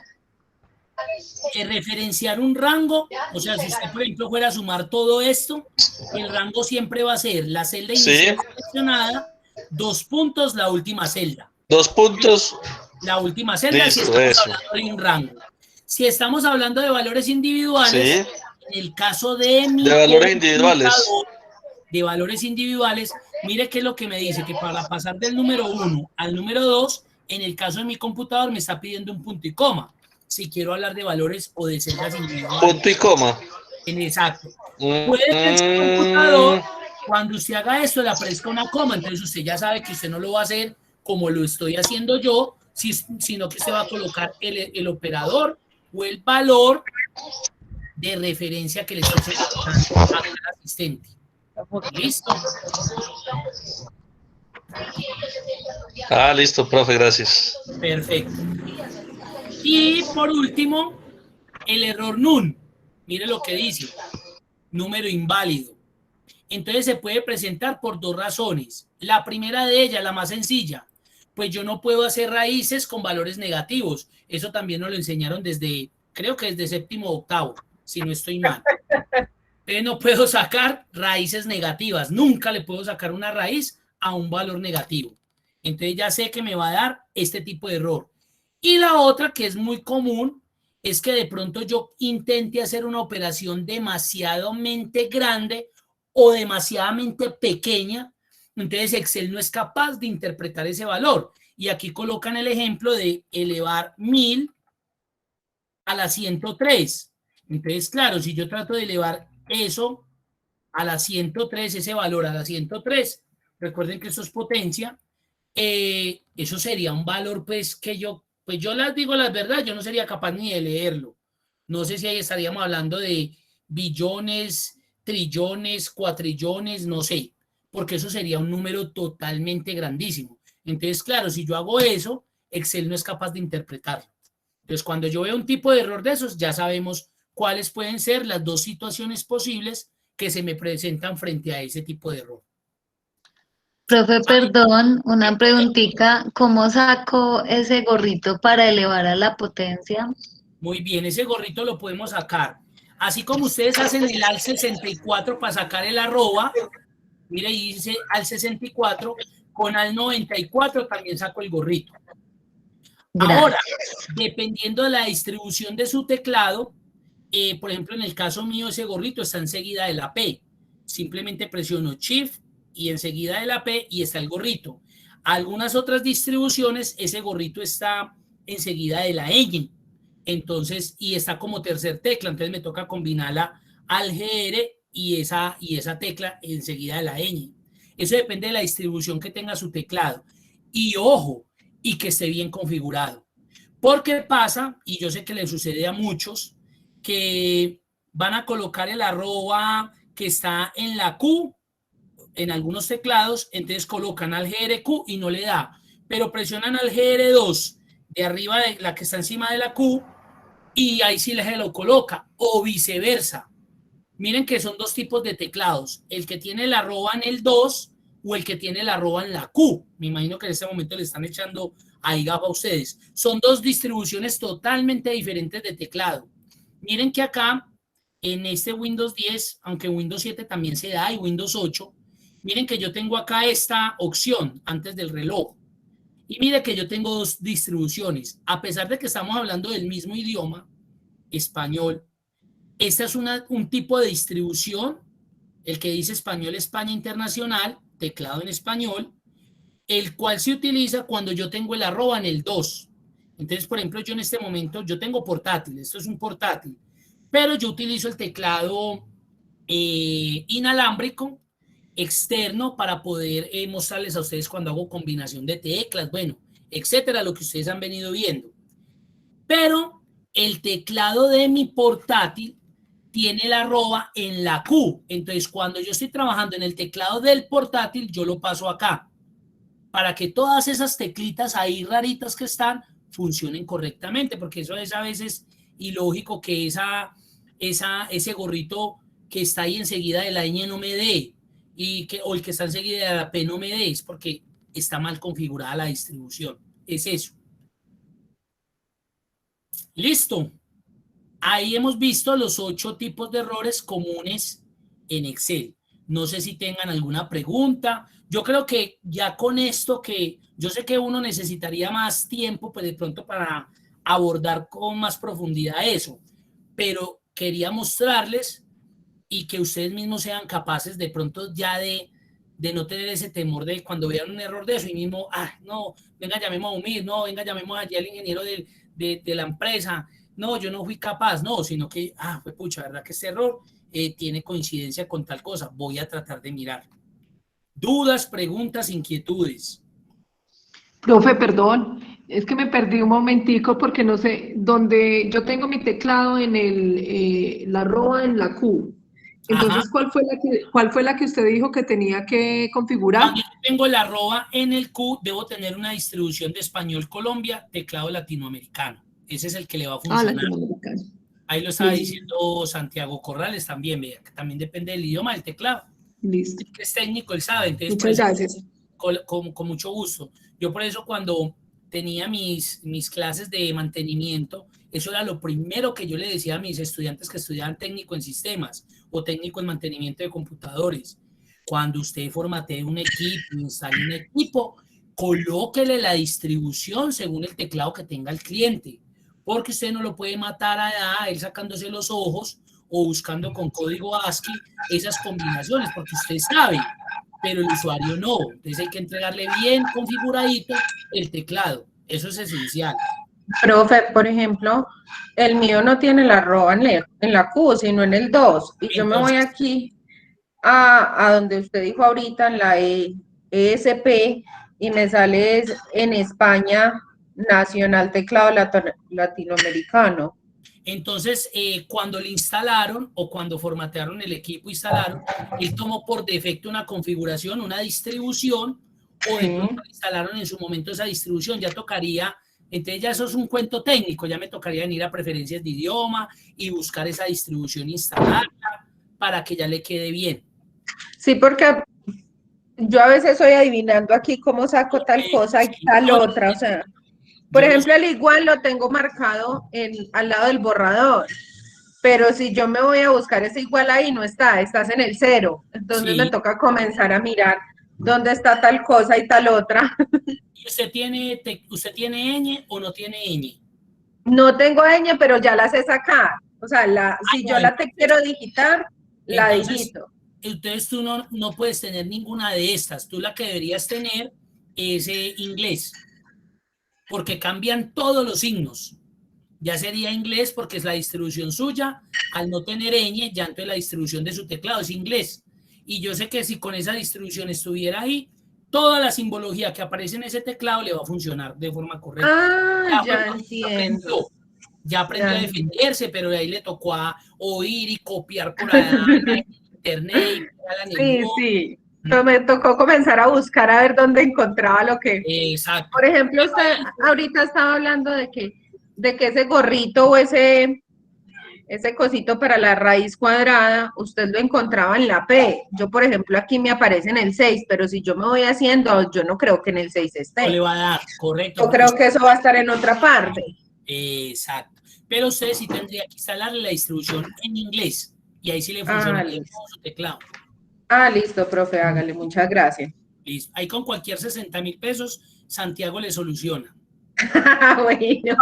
es referenciar un rango, o sea, si usted, por ejemplo, fuera a sumar todo esto, el rango siempre va a ser la celda inicial seleccionada, 2 puntos, la última celda. 2 puntos. La última celda, Listo, si estamos eso. hablando de un rango. Si estamos hablando de valores individuales, en el caso de mi valores individuales. De valores individuales, mire qué es lo que me dice, que para pasar del número 1 al número 2, en el caso de mi computador me está pidiendo un punto y coma. Si quiero hablar de valores o de celdas individuales. Punto y coma. Exacto. Puede que en su computador, cuando usted haga esto, le aparezca una coma, entonces usted ya sabe que usted no lo va a hacer como lo estoy haciendo yo, sino que usted va a colocar el operador o el valor de referencia que le está seleccionando al asistente. ¿Listo? Listo, profe, gracias. Perfecto. Y por último, el error NUN. Mire lo que dice. Número inválido. Entonces se puede presentar por 2 razones. La primera de ellas, la más sencilla, pues yo no puedo hacer raíces con valores negativos. Eso también nos lo enseñaron desde, creo que desde 7º o 8º, si no estoy mal. Entonces no puedo sacar raíces negativas. Nunca le puedo sacar una raíz a un valor negativo. Entonces ya sé que me va a dar este tipo de error. Y la otra, que es muy común, es que de pronto yo intente hacer una operación demasiadamente grande o demasiadamente pequeña. Entonces Excel no es capaz de interpretar ese valor. Y aquí colocan el ejemplo de elevar 1000 a la 103. Entonces, claro, si yo trato de elevar eso a la 103, ese valor a la 103, recuerden que eso es potencia, eso sería un valor pues que yo les digo la verdad, yo no sería capaz ni de leerlo. No sé si ahí estaríamos hablando de billones, trillones, cuatrillones, no sé, porque eso sería un número totalmente grandísimo. Entonces, claro, si yo hago eso, Excel no es capaz de interpretarlo. Entonces, cuando yo veo un tipo de error de esos, ya sabemos cuáles pueden ser las 2 situaciones posibles que se me presentan frente a ese tipo de error. Profe, perdón, una preguntita. ¿Cómo saco ese gorrito para elevar a la potencia? Muy bien, ese gorrito lo podemos sacar. Así como ustedes hacen el al 64 para sacar el arroba, mire, dice al 64, con al 94 también saco el gorrito. Gracias. Ahora, dependiendo de la distribución de su teclado, por ejemplo, en el caso mío, ese gorrito está enseguida de la P. Simplemente presiono Shift y enseguida de la P y está el gorrito. Algunas otras distribuciones, ese gorrito está enseguida de la ñ. Entonces, y está como tercer tecla, entonces me toca combinarla al GR y esa tecla enseguida de la ñ. Eso depende de la distribución que tenga su teclado. Y ojo, y que esté bien configurado. Porque pasa, y yo sé que le sucede a muchos, que van a colocar el arroba que está en la Q, en algunos teclados, entonces colocan al GRQ y no le da, pero presionan al GR2 de arriba de la que está encima de la Q y ahí sí se lo coloca, o viceversa. Miren que son 2 tipos de teclados, el que tiene el arroba en el 2 o el que tiene el arroba en la Q. Me imagino que en este momento le están echando ahí gafas a ustedes. Son 2 distribuciones totalmente diferentes de teclado. Miren que acá, en este Windows 10, aunque Windows 7 también se da y Windows 8, miren que yo tengo acá esta opción antes del reloj. Y miren que yo tengo 2 distribuciones. A pesar de que estamos hablando del mismo idioma, español, esta es un tipo de distribución, el que dice español España Internacional, teclado en español, el cual se utiliza cuando yo tengo el arroba en el 2. Entonces, por ejemplo, yo en este momento, yo tengo portátil, esto es un portátil, pero yo utilizo el teclado inalámbrico externo para poder mostrarles a ustedes cuando hago combinación de teclas, bueno, etcétera, lo que ustedes han venido viendo. Pero el teclado de mi portátil tiene el arroba en la Q. Entonces, cuando yo estoy trabajando en el teclado del portátil, yo lo paso acá para que todas esas teclitas ahí raritas que están funcionen correctamente, porque eso es a veces ilógico que ese gorrito que está ahí enseguida de la ñ no me dé. o el que está enseguida de la P no me dé, es porque está mal configurada la distribución. Es eso. Listo. Ahí hemos visto los 8 tipos de errores comunes en Excel. No sé si tengan alguna pregunta. Yo creo que ya con esto, que yo sé que uno necesitaría más tiempo, pues de pronto para abordar con más profundidad eso, pero quería mostrarles y que ustedes mismos sean capaces de pronto ya de no tener ese temor de cuando vean un error de eso y mismo, no, venga, llamemos a UMIR, no, venga, llamemos allá al ingeniero de la empresa, no, yo no fui capaz, no, sino que, fue pucha, ¿verdad que este error tiene coincidencia con tal cosa? Voy a tratar de mirar. Dudas, preguntas, inquietudes. Profe, perdón, es que me perdí un momentico porque no sé, donde yo tengo mi teclado en la arroba en la Q. Entonces, ¿cuál fue la que usted dijo que tenía que configurar? Cuando yo tengo la arroba en el Q, debo tener una distribución de español Colombia, teclado latinoamericano. Ese es el que le va a funcionar. Latinoamericano. Ahí lo estaba diciendo Santiago Corrales también, vea, que también depende del idioma del teclado. Listo. Que es técnico, él sabe. Entonces, muchas gracias. Con mucho gusto. Yo por eso cuando tenía mis clases de mantenimiento, eso era lo primero que yo le decía a mis estudiantes que estudiaban técnico en sistemas o técnico en mantenimiento de computadores. Cuando usted formatee un equipo, instale un equipo, colóquele la distribución según el teclado que tenga el cliente, porque usted no lo puede matar a él sacándose los ojos o buscando con código ASCII esas combinaciones, porque usted sabe, pero el usuario no. Entonces hay que entregarle bien configuradito el teclado. Eso es esencial. Profe, por ejemplo, el mío no tiene la arroba en la Q, sino en el 2. Y yo me voy aquí a donde usted dijo ahorita, en la ESP, y me sale en España, Nacional Teclado Latinoamericano. Entonces, cuando le instalaron o cuando formatearon el equipo, instalaron, él tomó por defecto una configuración, una distribución, o de pronto instalaron en su momento esa distribución. Ya tocaría, entonces ya eso es un cuento técnico, ya me tocaría venir a preferencias de idioma y buscar esa distribución instalada para que ya le quede bien. Sí, porque yo a veces estoy adivinando aquí cómo saco tal cosa y tal otra, o sea, por ejemplo, el igual lo tengo marcado al lado del borrador, pero si yo me voy a buscar ese igual ahí, no está, estás en el 0, entonces me toca comenzar a mirar dónde está tal cosa y tal otra. ¿Y usted tiene ñ o no tiene ñ? No tengo ñ, pero ya la sé sacar, o sea, si yo la quiero digitar, la digito. Entonces tú no puedes tener ninguna de estas, tú la que deberías tener es inglés, porque cambian todos los signos. Ya sería inglés porque es la distribución suya. Al no tener ñ, ya entonces la distribución de su teclado es inglés. Y yo sé que si con esa distribución estuviera ahí, toda la simbología que aparece en ese teclado le va a funcionar de forma correcta. Ya entiendo. Ya aprendió a defenderse, pero de ahí le tocó a oír y copiar por allá en internet. Sí. Me tocó comenzar a buscar a ver dónde encontraba lo que... Exacto. Por ejemplo, usted ahorita estaba hablando de que ese gorrito o ese cosito para la raíz cuadrada, usted lo encontraba en la P. Yo, por ejemplo, aquí me aparece en el 6, pero si yo me voy haciendo, yo no creo que en el 6 esté. No le va a dar, correcto. Yo creo que eso va a estar en otra parte. Exacto. Pero usted sí tendría que instalarle la distribución en inglés y ahí sí le funciona con su teclado. Listo, profe, hágale, muchas gracias. Listo. Ahí con cualquier 60,000 pesos, Santiago le soluciona. Bueno.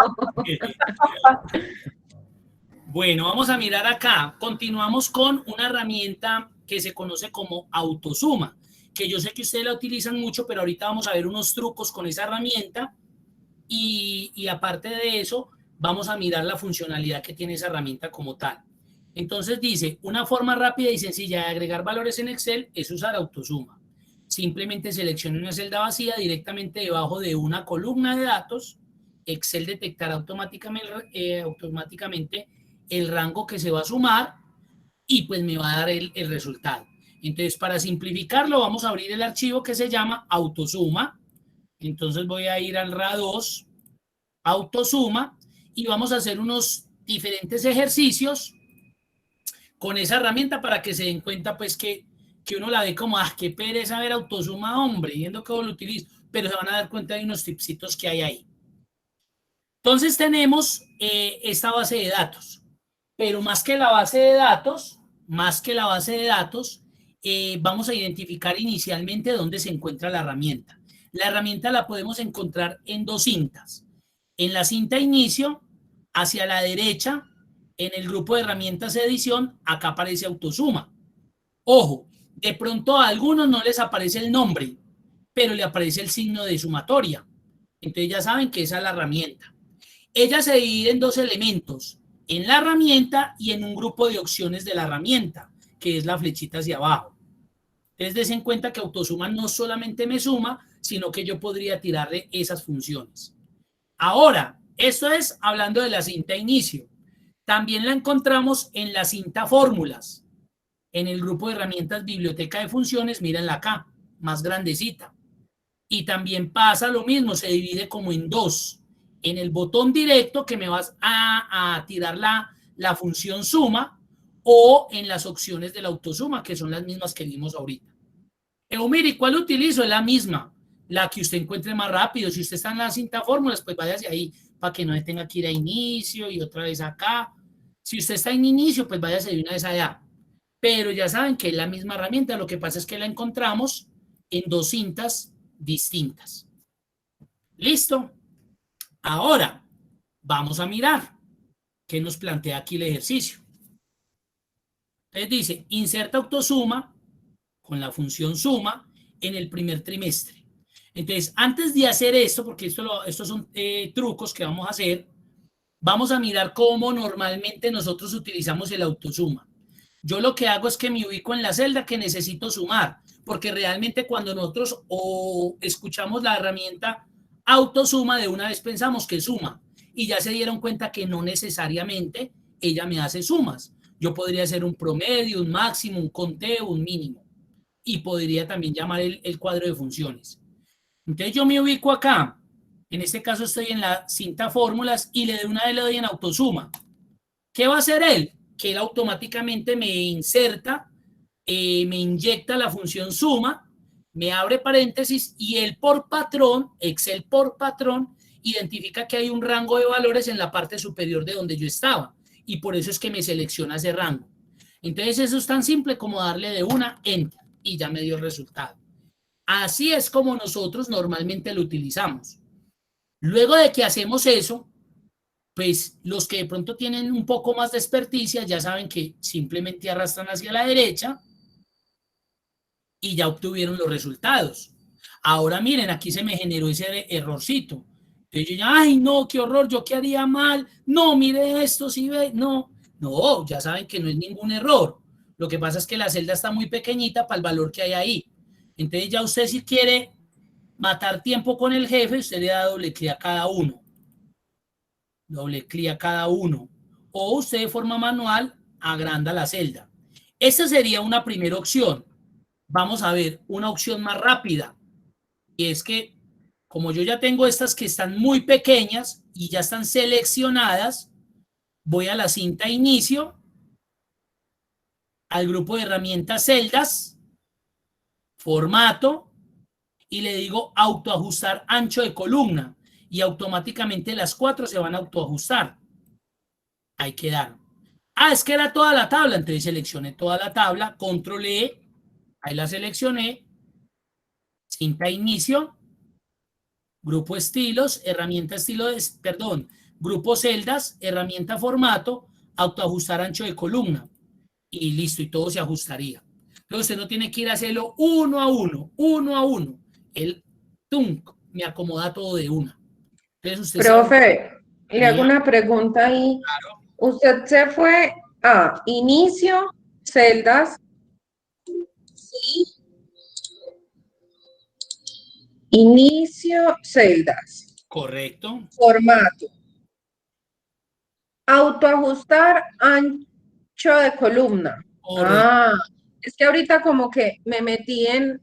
Bueno, vamos a mirar acá. Continuamos con una herramienta que se conoce como autosuma, que yo sé que ustedes la utilizan mucho, pero ahorita vamos a ver unos trucos con esa herramienta y aparte de eso, vamos a mirar la funcionalidad que tiene esa herramienta como tal. Entonces dice, una forma rápida y sencilla de agregar valores en Excel es usar autosuma. Simplemente seleccione una celda vacía directamente debajo de una columna de datos. Excel detectará automáticamente el rango que se va a sumar y pues me va a dar el resultado. Entonces, para simplificarlo, vamos a abrir el archivo que se llama autosuma. Entonces voy a ir al RA2, autosuma, y vamos a hacer unos diferentes ejercicios con esa herramienta para que se den cuenta pues que que uno la ve como, qué pereza ver Autosuma, hombre, viendo cómo lo utilizo, pero se van a dar cuenta de unos tipsitos que hay ahí. Entonces tenemos esta base de datos, pero más que la base de datos, vamos a identificar inicialmente dónde se encuentra la herramienta. La herramienta la podemos encontrar en dos cintas. En la cinta inicio, hacia la derecha, en el grupo de herramientas de edición, acá aparece Autosuma. Ojo, de pronto a algunos no les aparece el nombre, pero le aparece el signo de sumatoria. Entonces ya saben que esa es la herramienta. Ella se divide en dos elementos, en la herramienta y en un grupo de opciones de la herramienta, que es la flechita hacia abajo. Entonces des en cuenta que Autosuma no solamente me suma, sino que yo podría tirarle esas funciones. Ahora, esto es hablando de la cinta inicio. También la encontramos en la cinta fórmulas. En el grupo de herramientas biblioteca de funciones, mírenla acá, más grandecita. Y también pasa lo mismo, se divide como en dos. En el botón directo que me vas a tirar la función suma, o en las opciones del Autosuma, que son las mismas que vimos ahorita. Mire, ¿cuál utilizo? Es la misma, la que usted encuentre más rápido. Si usted está en la cinta fórmulas, pues váyase ahí, para que no tenga que ir a inicio y otra vez acá. Si usted está en inicio, pues váyase de una vez allá. Pero ya saben que es la misma herramienta, lo que pasa es que la encontramos en dos cintas distintas. ¿Listo? Ahora, vamos a mirar qué nos plantea aquí el ejercicio. Entonces dice, inserta Autosuma con la función suma en el primer trimestre. Entonces, antes de hacer esto, porque estos son trucos que vamos a hacer, vamos a mirar cómo normalmente nosotros utilizamos el Autosuma. Yo lo que hago es que me ubico en la celda que necesito sumar, porque realmente cuando nosotros escuchamos la herramienta Autosuma, de una vez pensamos que suma, y ya se dieron cuenta que no necesariamente ella me hace sumas. Yo podría hacer un promedio, un máximo, un conteo, un mínimo, y podría también llamar el cuadro de funciones. Entonces yo me ubico acá, en este caso estoy en la cinta fórmulas y de una vez le doy en Autosuma. ¿Qué va a hacer él? Que él automáticamente me inserta, me inyecta la función suma, me abre paréntesis y él por patrón, Excel por patrón, identifica que hay un rango de valores en la parte superior de donde yo estaba y por eso es que me selecciona ese rango. Entonces eso es tan simple como darle de una Enter y ya me dio el resultado. Así es como nosotros normalmente lo utilizamos. Luego de que hacemos eso, pues los que de pronto tienen un poco más de experticia ya saben que simplemente arrastran hacia la derecha y ya obtuvieron los resultados. Ahora miren, aquí se me generó ese errorcito. Entonces yo ya, ay no, qué horror, yo qué haría mal, no, mire esto, si ve, no, ya saben que no es ningún error. Lo que pasa es que la celda está muy pequeñita para el valor que hay ahí. Entonces ya usted si quiere matar tiempo con el jefe, usted le da doble clic a cada uno. Doble clic a cada uno. O usted de forma manual agranda la celda. Esa sería una primera opción. Vamos a ver una opción más rápida. Y es que como yo ya tengo estas que están muy pequeñas y ya están seleccionadas, voy a la cinta inicio, al grupo de herramientas celdas, formato, y le digo autoajustar ancho de columna y automáticamente las 4 se van a autoajustar. Ahí quedaron. Es que era toda la tabla, entonces seleccioné toda la tabla, control E, ahí la seleccioné, cinta inicio, grupo estilos, herramienta estilos, grupo celdas, herramienta formato, autoajustar ancho de columna y listo, y todo se ajustaría. Entonces usted no tiene que ir a hacerlo uno a uno. Él me acomoda todo de una. Entonces usted Profe, le hago una pregunta ahí. Claro. Usted se fue a inicio, celdas, sí. Inicio, celdas. Correcto. Formato. Autoajustar ancho de columna. Correcto. Es que ahorita como que me metí en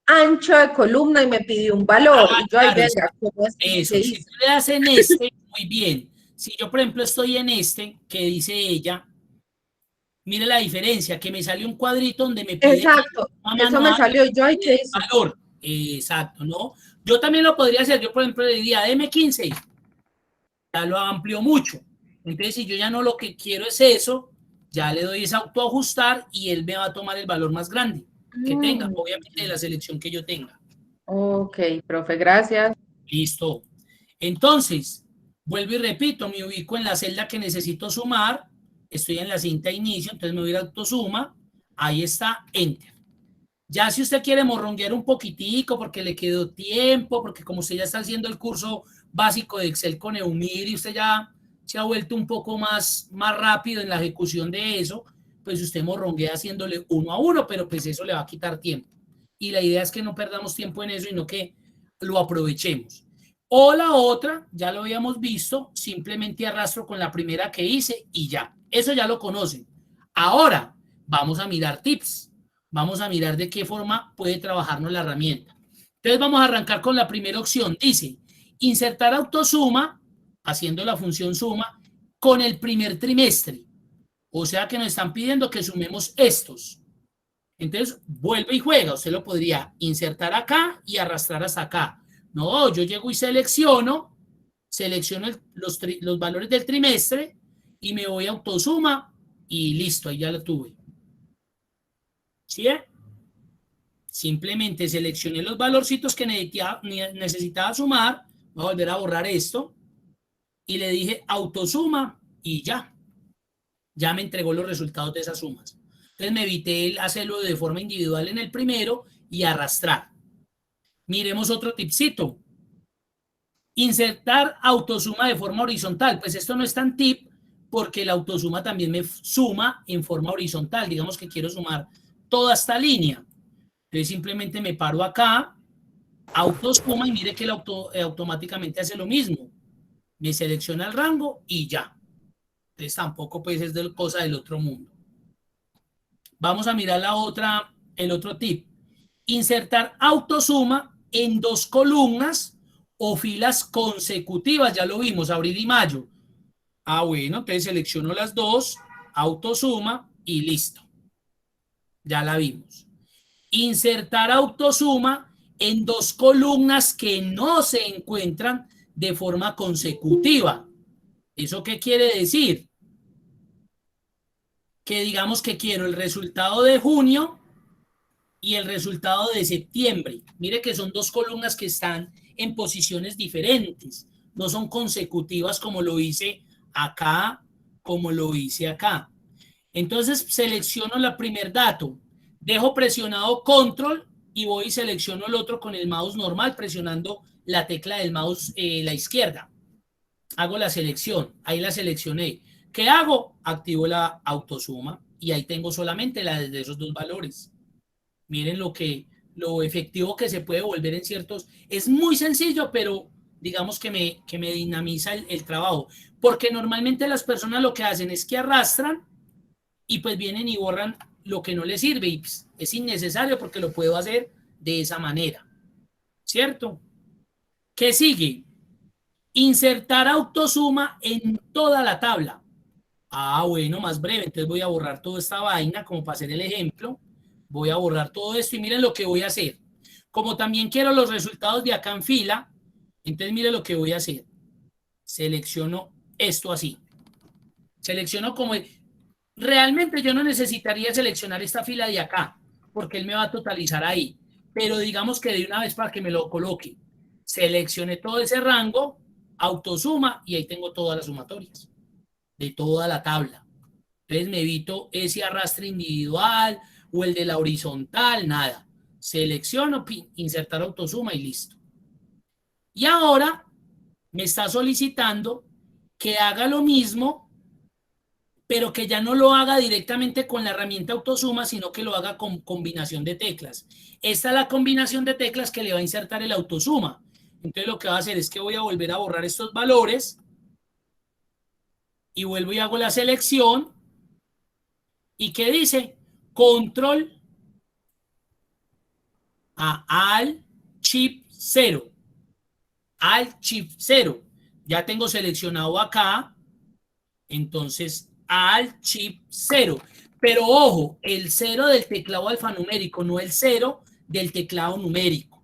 ancho de columna y me pidió un valor. Y yo, Claro, venga, ¿cómo es que eso, se si hizo? tú le das en este, muy bien. Si yo, por ejemplo, estoy en este, que dice ella, Mire la diferencia, que me salió un cuadrito donde me pide Exacto, eso me salió y yo, ay, ¿qué hice? valor. Exacto, ¿no? Yo también lo podría hacer. Yo, por ejemplo, le diría, deme 15. Ya lo amplió mucho. Entonces, si yo ya no lo que quiero es eso, ya le doy ese autoajustar y él me va a tomar el valor más grande que tenga, obviamente de la selección que yo tenga. Ok, profe, gracias. Listo. Entonces, vuelvo y repito, me ubico en la celda que necesito sumar, estoy en la cinta de inicio, entonces me voy a ir a autosuma, ahí está, enter. Ya si usted quiere morronguear un poquitico porque le quedó tiempo, porque como usted ya está haciendo el curso básico de Excel con Eumir y usted ya se ha vuelto un poco más rápido en la ejecución de eso, pues usted morronguea haciéndole uno a uno, pero pues eso le va a quitar tiempo. Y la idea es que no perdamos tiempo en eso, sino que lo aprovechemos. O la otra, ya lo habíamos visto, simplemente arrastro con la primera que hice y ya. Eso ya lo conocen. Ahora vamos a mirar tips. Vamos a mirar de qué forma puede trabajarnos la herramienta. Entonces vamos a arrancar con la primera opción. Dice, insertar autosuma, haciendo la función suma, con el primer trimestre. O sea que nos están pidiendo que sumemos estos. Entonces, vuelve y juega. Usted lo podría insertar acá y arrastrar hasta acá. No, yo llego y selecciono los valores del trimestre y me voy a autosuma y listo, ahí ya lo tuve. ¿Sí? Simplemente seleccioné los valorcitos que necesitaba sumar. Voy a volver a borrar esto y le dije autosuma y ya. Ya me entregó los resultados de esas sumas. Entonces me evité hacerlo de forma individual en el primero y arrastrar. Miremos otro tipcito. Insertar autosuma de forma horizontal. Pues esto no es tan tip porque el autosuma también me suma en forma horizontal. Digamos que quiero sumar toda esta línea. Entonces simplemente me paro acá, autosuma y mire que automáticamente hace lo mismo. Me selecciona el rango y ya. Entonces tampoco pues es cosa del otro mundo. Vamos a mirar el otro tip. Insertar autosuma en 2 columnas o filas consecutivas. Ya lo vimos, abril y mayo. Bueno, entonces selecciono las dos, autosuma y listo. Ya la vimos. Insertar autosuma en 2 columnas que no se encuentran de forma consecutiva. ¿Eso qué quiere decir? Que digamos que quiero el resultado de junio y el resultado de septiembre. Mire que son 2 columnas que están en posiciones diferentes. No son consecutivas como lo hice acá, como lo hice acá. Entonces selecciono el primer dato, dejo presionado control y voy y selecciono el otro con el mouse normal, presionando la tecla del mouse la izquierda. Hago la selección, ahí la seleccioné. ¿Qué hago? Activo la autosuma y ahí tengo solamente la de esos 2 valores. Miren lo efectivo que se puede volver en ciertos. Es muy sencillo, pero digamos que me dinamiza el trabajo. Porque normalmente las personas lo que hacen es que arrastran y pues vienen y borran lo que no les sirve. Y pues, es innecesario porque lo puedo hacer de esa manera. ¿Cierto? ¿Qué sigue? Insertar autosuma en toda la tabla. Bueno, más breve. Entonces voy a borrar toda esta vaina como para hacer el ejemplo. Voy a borrar todo esto y miren lo que voy a hacer. Como también quiero los resultados de acá en fila, entonces miren lo que voy a hacer. Selecciono esto así. Selecciono como... Realmente yo no necesitaría seleccionar esta fila de acá, porque él me va a totalizar ahí. Pero digamos que de una vez para que me lo coloque. Seleccioné todo ese rango, autosuma y ahí tengo todas las sumatorias de toda la tabla. Entonces me evito ese arrastre individual o el de la horizontal, nada. Selecciono, insertar autosuma y listo. Y ahora me está solicitando que haga lo mismo, pero que ya no lo haga directamente con la herramienta autosuma, sino que lo haga con combinación de teclas. Esta es la combinación de teclas que le va a insertar el autosuma. Entonces lo que va a hacer es que voy a volver a borrar estos valores y vuelvo y hago la selección. ¿Y qué dice? Control al chip 0. Al chip 0. Ya tengo seleccionado acá. Entonces, al chip 0. Pero ojo, el 0 del teclado alfanumérico, no el 0 del teclado numérico.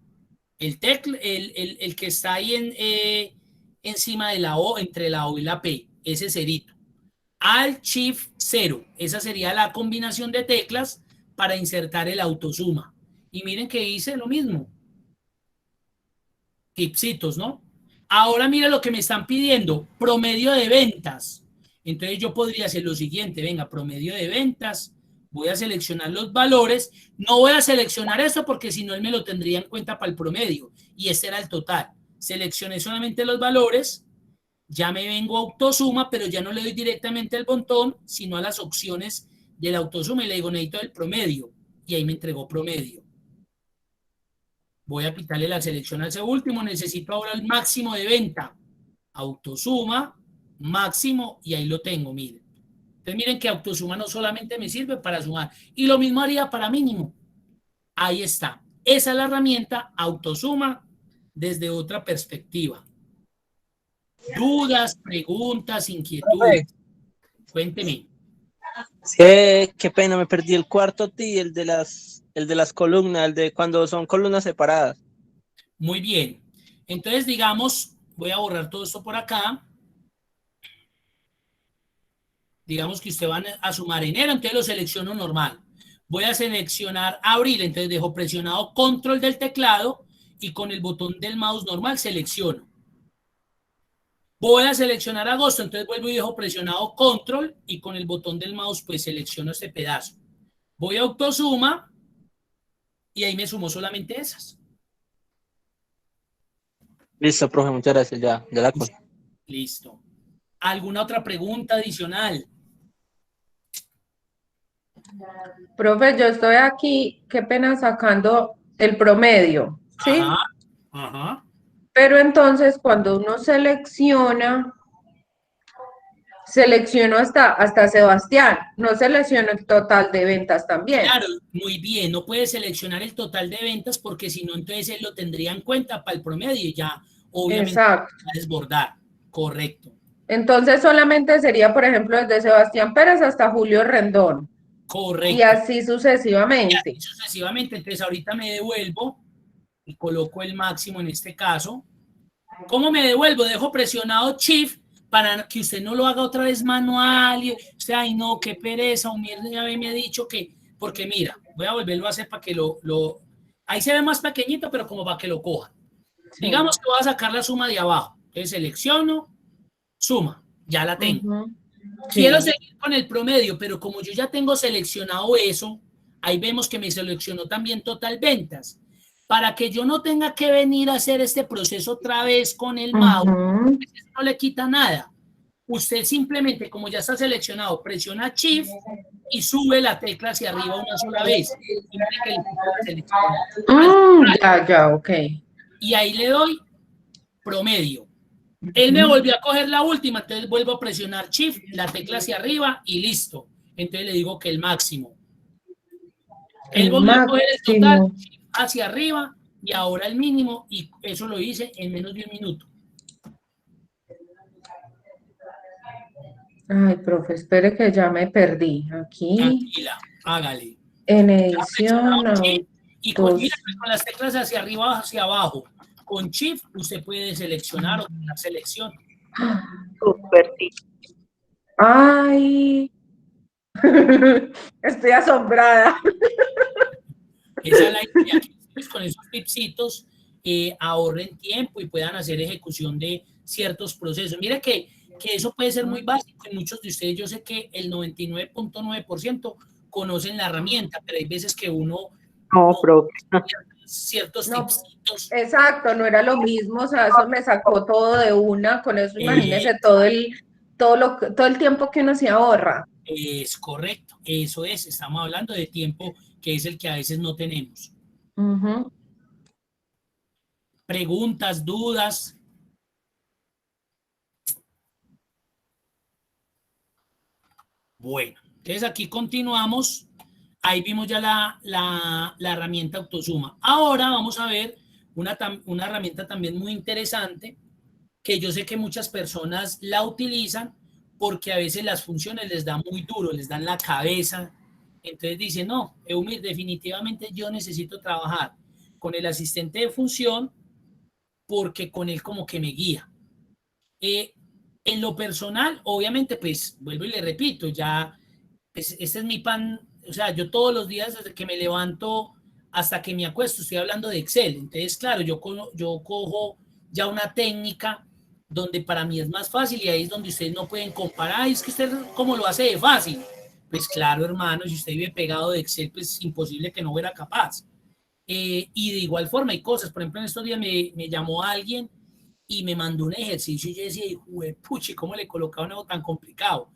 El que está ahí encima de la O, entre la O y la P, ese cerito. Alt Shift 0, esa sería la combinación de teclas para insertar el autosuma. Y miren que hice lo mismo. Tipsitos, ¿no? Ahora mira lo que me están pidiendo, promedio de ventas. Entonces yo podría hacer lo siguiente, venga, promedio de ventas, voy a seleccionar los valores, no voy a seleccionar esto porque si no él me lo tendría en cuenta para el promedio y este era el total. Seleccioné solamente los valores, ya me vengo a autosuma, pero ya no le doy directamente al botón, sino a las opciones del autosuma y le digo necesito el promedio y ahí me entregó promedio. Voy a quitarle la selección a ese último, necesito ahora el máximo de venta, autosuma, máximo y ahí lo tengo, miren. Entonces miren que autosuma no solamente me sirve para sumar y lo mismo haría para mínimo. Ahí está. Esa es la herramienta autosuma desde otra perspectiva. Dudas, preguntas, inquietudes. Cuénteme. Qué pena, me perdí el cuarto T, el de las columnas, el de cuando son columnas separadas. Muy bien. Entonces, digamos, voy a borrar todo esto por acá. Digamos que usted va a sumar enero, entonces lo selecciono normal. Voy a seleccionar abril, entonces dejo presionado control del teclado y con el botón del mouse normal selecciono. Voy a seleccionar agosto, entonces vuelvo y dejo presionado control y con el botón del mouse pues selecciono este pedazo. Voy a autosuma y ahí me sumo solamente esas. Listo, profe, muchas gracias, ya la cogí. Listo. ¿Alguna otra pregunta adicional? Profe, yo estoy aquí, qué pena, sacando el promedio, ¿sí? Ajá, ajá. Pero entonces cuando uno selecciono hasta Sebastián, no selecciono el total de ventas también. Claro, muy bien, no puede seleccionar el total de ventas porque si no, entonces él lo tendría en cuenta para el promedio y ya obviamente va a desbordar. Correcto. Entonces solamente sería, por ejemplo, desde Sebastián Pérez hasta Julio Rendón. Correcto. Y así sucesivamente. Y así sucesivamente. Entonces ahorita me devuelvo y coloco el máximo en este caso. ¿Cómo me devuelvo? Dejo presionado Shift para que usted no lo haga otra vez manual. Y usted, ay no, qué pereza, o mierda, ya me ha dicho que, porque mira, voy a volverlo a hacer para que ahí se ve más pequeñito, pero como para que lo coja. Sí. Digamos que voy a sacar la suma de abajo. Entonces selecciono, suma, ya la tengo. Sí. Quiero seguir con el promedio, pero como yo ya tengo seleccionado eso, ahí vemos que me seleccionó también total ventas. Para que yo no tenga que venir a hacer este proceso otra vez con el mouse, no le quita nada. Usted simplemente, como ya está seleccionado, presiona Shift y sube la tecla hacia arriba una sola vez. Ya, ok. Y ahí le doy promedio. Él me volvió a coger la última, entonces vuelvo a presionar Shift, la tecla hacia arriba y listo. Entonces le digo que el máximo. Él volvió a coger el total hacia arriba y ahora el mínimo y eso lo hice en menos de un minuto. Ay, profe, espere que ya me perdí. Aquí. Tranquila, hágale. En edición. Y con las teclas hacia arriba, hacia abajo. Con Shift usted puede seleccionar o la selección. Súper. Ay. Estoy asombrada. Esa es la idea, que con esos tipsitos ahorren tiempo y puedan hacer ejecución de ciertos procesos. Mira que eso puede ser muy básico y muchos de ustedes, yo sé que el 99.9% conocen la herramienta, pero hay veces que uno ciertos tipsitos. Exacto, no era lo mismo, o sea, eso me sacó todo de una, con eso imagínese todo el tiempo que uno se ahorra. Es correcto, eso es, estamos hablando de tiempo que es el que a veces no tenemos. Preguntas, dudas. Bueno, entonces aquí continuamos. Ahí vimos ya la herramienta Autosuma. Ahora vamos a ver una herramienta también muy interesante que yo sé que muchas personas la utilizan porque a veces las funciones les dan muy duro, les dan la cabeza Entonces dice, no, Eumir, definitivamente yo necesito trabajar con el asistente de función porque con él como que me guía. En lo personal, obviamente, pues, vuelvo y le repito, ya, pues, este es mi pan, o sea, yo todos los días desde que me levanto hasta que me acuesto estoy hablando de Excel. Entonces, claro, yo cojo ya una técnica donde para mí es más fácil y ahí es donde ustedes no pueden comparar. Es que usted cómo lo hace de fácil. Pues claro, hermano, si usted vive pegado de Excel, pues es imposible que no fuera capaz. Y de igual forma hay cosas, por ejemplo, en estos días me llamó alguien y me mandó un ejercicio y yo decía, puchi, ¿cómo le colocaba algo tan complicado?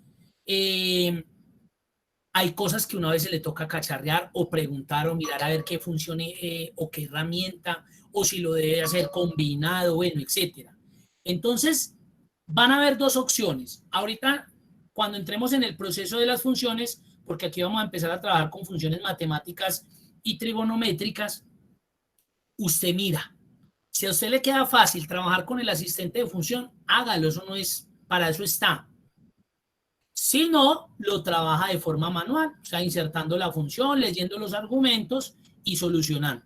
Hay cosas que una vez se le toca cacharrear o preguntar o mirar a ver qué funcione o qué herramienta o si lo debe hacer combinado, bueno, etcétera. Entonces, van a haber dos opciones. Ahorita, cuando entremos en el proceso de las funciones, porque aquí vamos a empezar a trabajar con funciones matemáticas y trigonométricas, usted mira. Si a usted le queda fácil trabajar con el asistente de función, hágalo, eso no es, para eso está. Si no, lo trabaja de forma manual, o sea, insertando la función, leyendo los argumentos y solucionando.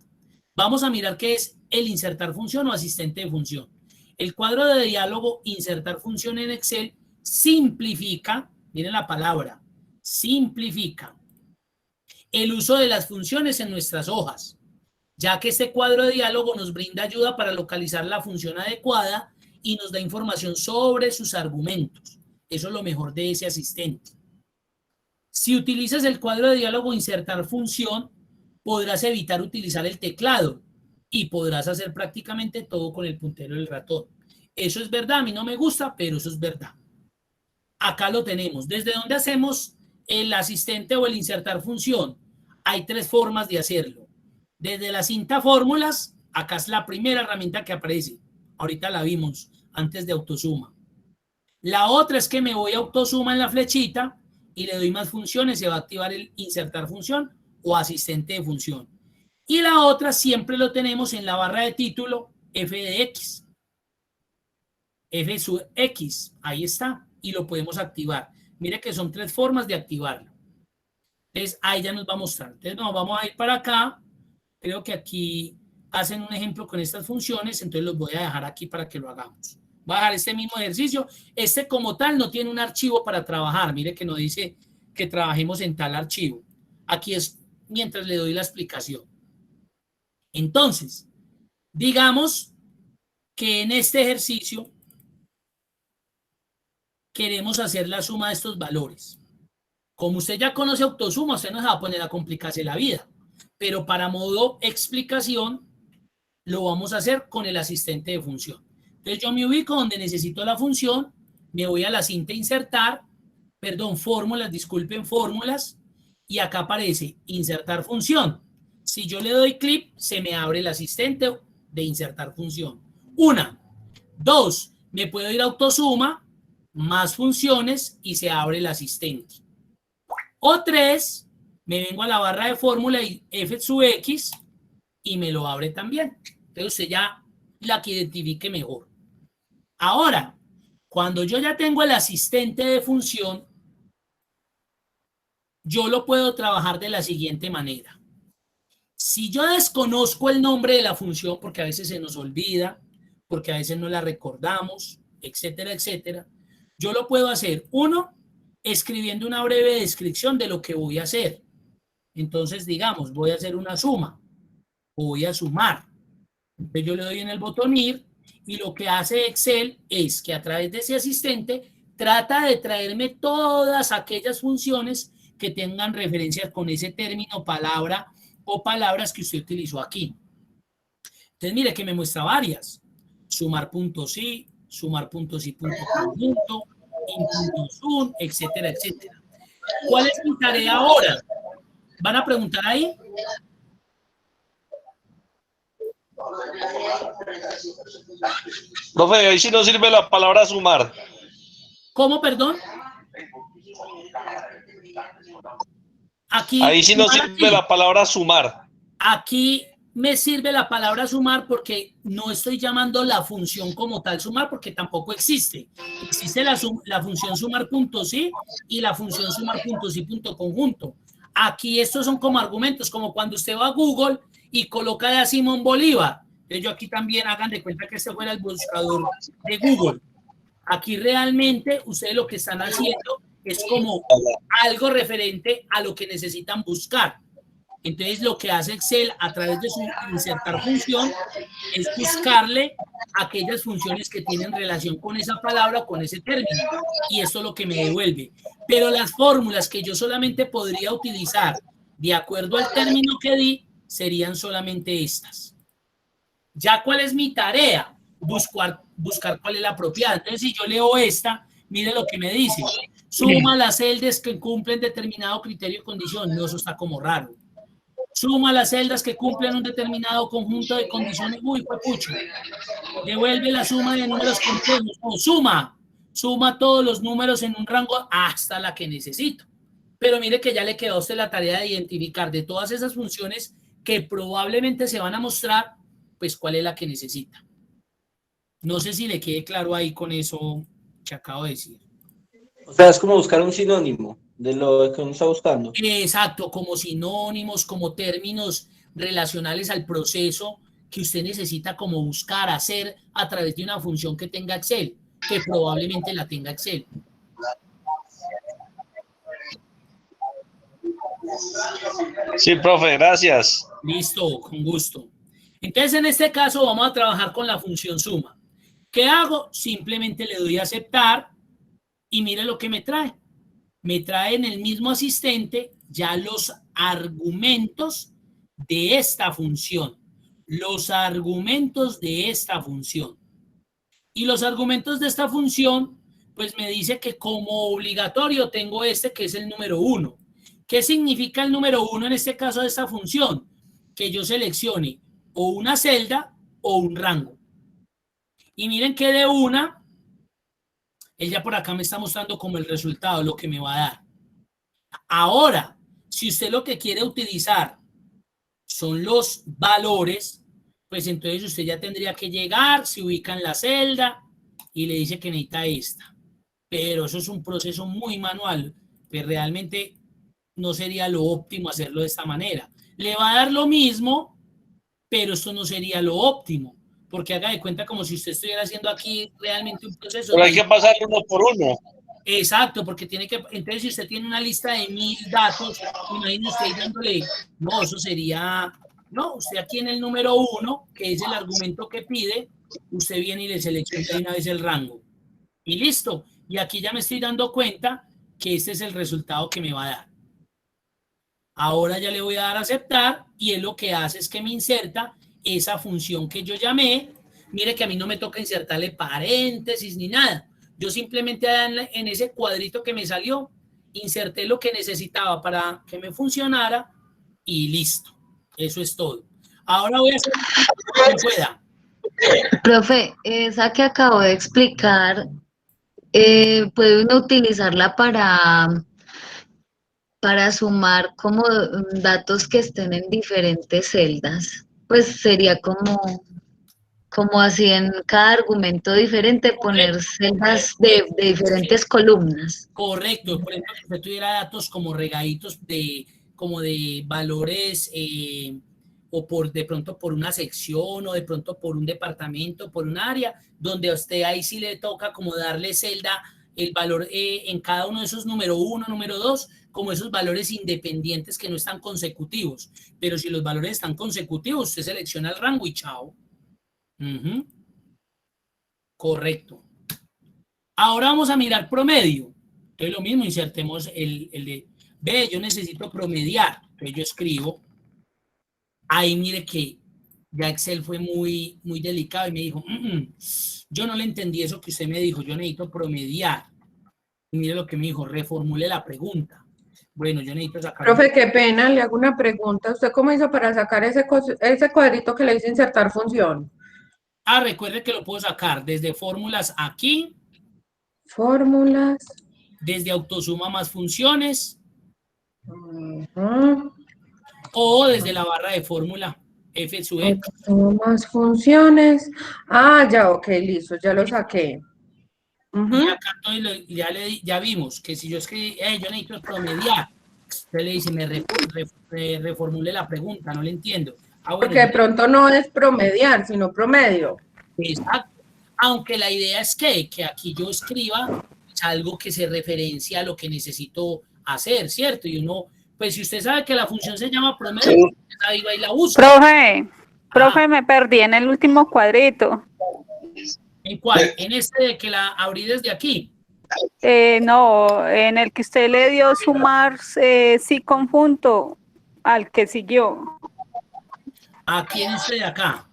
Vamos a mirar qué es el insertar función o asistente de función. El cuadro de diálogo insertar función en Excel simplifica, miren la palabra, simplifica el uso de las funciones en nuestras hojas, ya que este cuadro de diálogo nos brinda ayuda para localizar la función adecuada y nos da información sobre sus argumentos. Eso es lo mejor de ese asistente. Si utilizas el cuadro de diálogo insertar función, podrás evitar utilizar el teclado y podrás hacer prácticamente todo con el puntero del ratón. Eso es verdad, a mí no me gusta, pero eso es verdad. Acá lo tenemos. ¿Desde dónde hacemos el asistente o el insertar función? Hay tres formas de hacerlo. Desde la cinta fórmulas, acá es la primera herramienta que aparece. Ahorita la vimos antes de autosuma. La otra es que me voy a autosuma en la flechita y le doy más funciones, se va a activar el insertar función o asistente de función. Y la otra siempre lo tenemos en la barra de título F de X. F sub X, ahí está, y lo podemos activar. Mire que son tres formas de activarlo. Entonces, ahí ya nos va a mostrar. Entonces, nos vamos a ir para acá. Creo que aquí hacen un ejemplo con estas funciones, entonces los voy a dejar aquí para que lo hagamos. Voy a dejar este mismo ejercicio. Este como tal no tiene un archivo para trabajar. Mire que no dice que trabajemos en tal archivo. Aquí es mientras le doy la explicación. Entonces, digamos que en este ejercicio queremos hacer la suma de estos valores. Como usted ya conoce autosuma, usted no se va a poner a complicarse la vida. Pero para modo explicación, lo vamos a hacer con el asistente de función. Entonces yo me ubico donde necesito la función, me voy a la cinta insertar, fórmulas, disculpen, fórmulas, y acá aparece insertar función. Si yo le doy clic, se me abre el asistente de insertar función. 1, 2, me puedo ir a autosuma, más funciones y se abre el asistente. O 3, me vengo a la barra de fórmula y F sub X y me lo abre también. Entonces usted ya la que identifique mejor. Ahora, cuando yo ya tengo el asistente de función, yo lo puedo trabajar de la siguiente manera. Si yo desconozco el nombre de la función, porque a veces se nos olvida, porque a veces no la recordamos, etcétera, etcétera, yo lo puedo hacer, 1, escribiendo una breve descripción de lo que voy a hacer. Entonces, digamos, voy a hacer una suma, voy a sumar. Entonces yo le doy en el botón ir y lo que hace Excel es que a través de ese asistente trata de traerme todas aquellas funciones que tengan referencias con ese término, palabra o palabras que usted utilizó aquí. Entonces mire que me muestra varias. Sumar puntos sí, sumar puntos y punto conjunto, puntos un, etcétera, etcétera. ¿Cuál es mi tarea ahora? ¿Van a preguntar ahí? Profe, ahí sí no sirve la palabra sumar. ¿Cómo, perdón? Aquí, ahí sí no sirve la palabra sumar. Aquí me sirve la palabra sumar porque no estoy llamando la función como tal sumar porque tampoco existe. Existe la función sumar punto sí y la función sumar punto sí punto conjunto. aquí estos son como argumentos, como cuando usted va a Google y coloca a Simón Bolívar. Entonces yo aquí también hagan de cuenta que este fuera el buscador de Google. Aquí realmente ustedes lo que están haciendo es como algo referente a lo que necesitan buscar. Entonces lo que hace Excel a través de su insertar función es buscarle aquellas funciones que tienen relación con esa palabra o con ese término. Y esto es lo que me devuelve. Pero las fórmulas que yo solamente podría utilizar de acuerdo al término que di serían solamente estas. Ya, ¿cuál es mi tarea? Buscar cuál es la apropiada. Entonces, si yo leo esta, mire lo que me dice. Suma las celdas que cumplen determinado criterio y condición. No, eso está como raro. Suma las celdas que cumplen un determinado conjunto de condiciones. Uy, fue pucho. Devuelve la suma de números complejos. No, suma todos los números en un rango hasta la que necesito. Pero mire que ya le quedó a usted la tarea de identificar de todas esas funciones que probablemente se van a mostrar, pues cuál es la que necesita. No sé si le quede claro ahí con eso que acabo de decir. O sea, es como buscar un sinónimo de lo que uno está buscando. Exacto, como sinónimos, como términos relacionales al proceso que usted necesita como buscar, hacer a través de una función que tenga Excel, que probablemente la tenga Excel. Sí, profe, gracias. Listo, con gusto. Entonces, en este caso vamos a trabajar con la función suma. ¿Qué hago? Simplemente le doy a aceptar y mire lo que me trae. Me trae en el mismo asistente ya los argumentos de esta función. Los argumentos de esta función. Y los argumentos de esta función, pues me dice que como obligatorio tengo este que es el número 1. ¿Qué significa el número 1 en este caso de esta función? Que yo seleccione o una celda o un rango. Y miren que de una, él ya por acá me está mostrando como el resultado, lo que me va a dar. Ahora, si usted lo que quiere utilizar son los valores, pues entonces usted ya tendría que llegar, se ubica en la celda y le dice que necesita esta. Pero eso es un proceso muy manual, pues realmente no sería lo óptimo hacerlo de esta manera. Le va a dar lo mismo, pero esto no sería lo óptimo, porque haga de cuenta como si usted estuviera haciendo aquí realmente un proceso. Pero hay que pasar uno por uno. Exacto, porque tiene que, entonces si usted tiene una lista de 1000 datos, imagínese usted dándole, no, eso sería, no, usted aquí en el número 1, que es el argumento que pide, usted viene y le selecciona de una vez el rango. Y listo, y aquí ya me estoy dando cuenta que este es el resultado que me va a dar. Ahora ya le voy a dar a aceptar y él lo que hace es que me inserta esa función que yo llamé. Mire que a mí no me toca insertarle paréntesis ni nada. Yo simplemente en ese cuadrito que me salió, inserté lo que necesitaba para que me funcionara y listo. Eso es todo. Ahora voy a hacer lo que pueda. Profe, esa que acabo de explicar, ¿puede uno utilizarla para sumar como datos que estén en diferentes celdas? Pues sería como así en cada argumento diferente poner celdas de diferentes columnas. Correcto, por ejemplo, que usted tuviera datos como regaditos como de valores o de pronto por una sección o de pronto por un departamento, por un área, donde a usted ahí sí le toca como darle celda el valor en cada uno de esos número 1, número 2, como esos valores independientes que no están consecutivos. Pero si los valores están consecutivos, usted selecciona el rango y chao. Correcto. Ahora vamos a mirar promedio. Entonces lo mismo, insertemos el de, ve, yo necesito promediar. Entonces yo escribo. Ahí mire que ya Excel fue muy delicado y me dijo, yo no le entendí eso que usted me dijo, yo necesito promediar. Y mire lo que me dijo, reformule la pregunta. Bueno, yo necesito sacar... Profe, qué pena, le hago una pregunta. ¿Usted cómo hizo para sacar ese cuadrito que le hizo insertar función? Ah, recuerde que lo puedo sacar desde fórmulas aquí. Fórmulas. Desde autosuma más funciones. O desde la barra de fórmula F sub E. Más funciones. Ah, ya, ok, listo, ya lo saqué. Y acá ya vimos que si yo escribí, yo necesito promediar. Usted le dice, reformule la pregunta, no le entiendo. Bueno, porque de pronto no es promediar, sino promedio. Exacto. Aunque la idea es que aquí yo escriba algo que se referencia a lo que necesito hacer, ¿cierto? Y uno, pues si usted sabe que la función se llama promedio, ahí va y la busca. Profe, me perdí en el último cuadrito. ¿En cuál? ¿En este de que la abrí desde aquí? No, en el que usted le dio sumar sí conjunto al que siguió. Aquí en este de acá.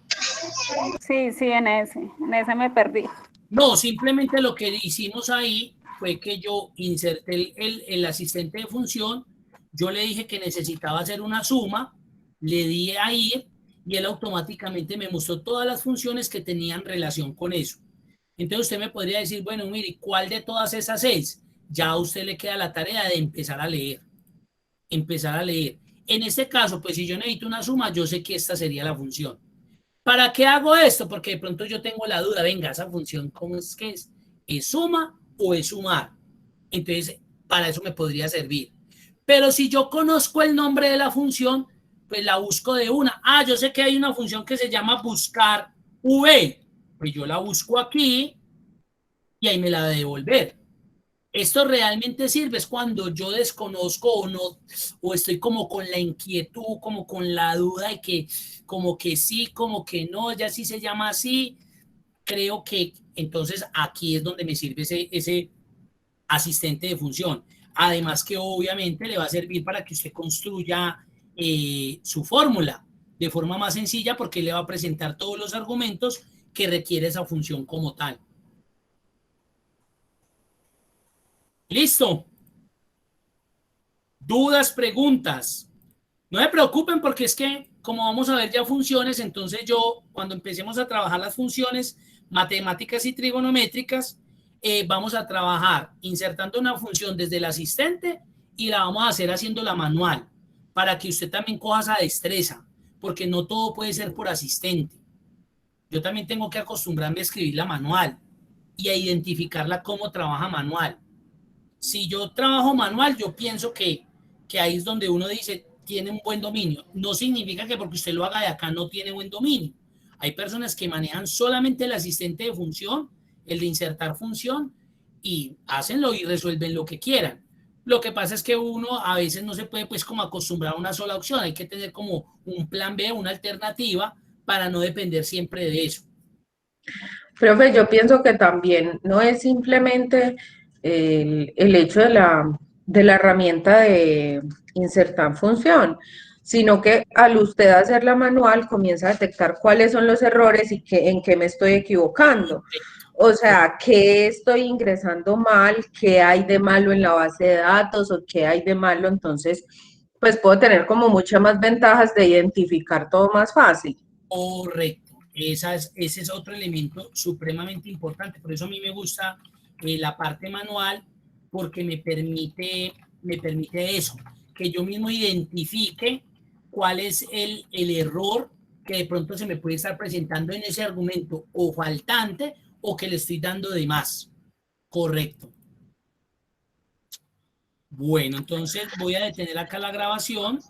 Sí, en ese me perdí. No, simplemente lo que hicimos ahí fue que yo inserté el asistente de función, yo le dije que necesitaba hacer una suma, le di a ir y él automáticamente me mostró todas las funciones que tenían relación con eso. Entonces usted me podría decir, bueno, mire, ¿cuál de todas esas 6? Ya a usted le queda la tarea de empezar a leer. En este caso, pues si yo necesito una suma, yo sé que esta sería la función. ¿Para qué hago esto? Porque de pronto yo tengo la duda, venga, esa función, ¿cómo es que es? ¿Es suma o es sumar? Entonces, para eso me podría servir. Pero si yo conozco el nombre de la función, pues la busco de una. Yo sé que hay una función que se llama buscar v. Pues yo la busco aquí y ahí me la de devolver. Esto realmente sirve es cuando yo desconozco o no, o estoy como con la inquietud, como con la duda de que como que sí, como que no, ya sí se llama así. Creo que entonces aquí es donde me sirve ese asistente de función. Además que obviamente le va a servir para que usted construya su fórmula de forma más sencilla porque le va a presentar todos los argumentos que requiere esa función como tal. ¿Listo? ¿Dudas, preguntas? No me preocupen porque es que como vamos a ver ya funciones, entonces yo cuando empecemos a trabajar las funciones matemáticas y trigonométricas, vamos a trabajar insertando una función desde el asistente y la vamos a hacer haciéndola manual para que usted también coja esa destreza, porque no todo puede ser por asistente. Yo también tengo que acostumbrarme a escribirla manual y a identificarla cómo trabaja manual. Si yo trabajo manual, yo pienso que ahí es donde uno dice, tiene un buen dominio. No significa que porque usted lo haga de acá no tiene buen dominio. Hay personas que manejan solamente el asistente de función, el de insertar función, y hacenlo y resuelven lo que quieran. Lo que pasa es que uno a veces no se puede pues como acostumbrar a una sola opción. Hay que tener como un plan B, una alternativa, para no depender siempre de eso. Profe, yo pienso que también no es simplemente el hecho de la herramienta de insertar función, sino que al usted hacerla manual comienza a detectar cuáles son los errores y en qué me estoy equivocando. O sea, qué estoy ingresando mal, qué hay de malo en la base de datos o qué hay de malo, entonces pues puedo tener como muchas más ventajas de identificar todo más fácil. Correcto. Ese es otro elemento supremamente importante. Por eso a mí me gusta la parte manual, porque me permite eso, que yo mismo identifique cuál es el error que de pronto se me puede estar presentando en ese argumento o faltante o que le estoy dando de más. Correcto. Bueno, entonces voy a detener acá la grabación.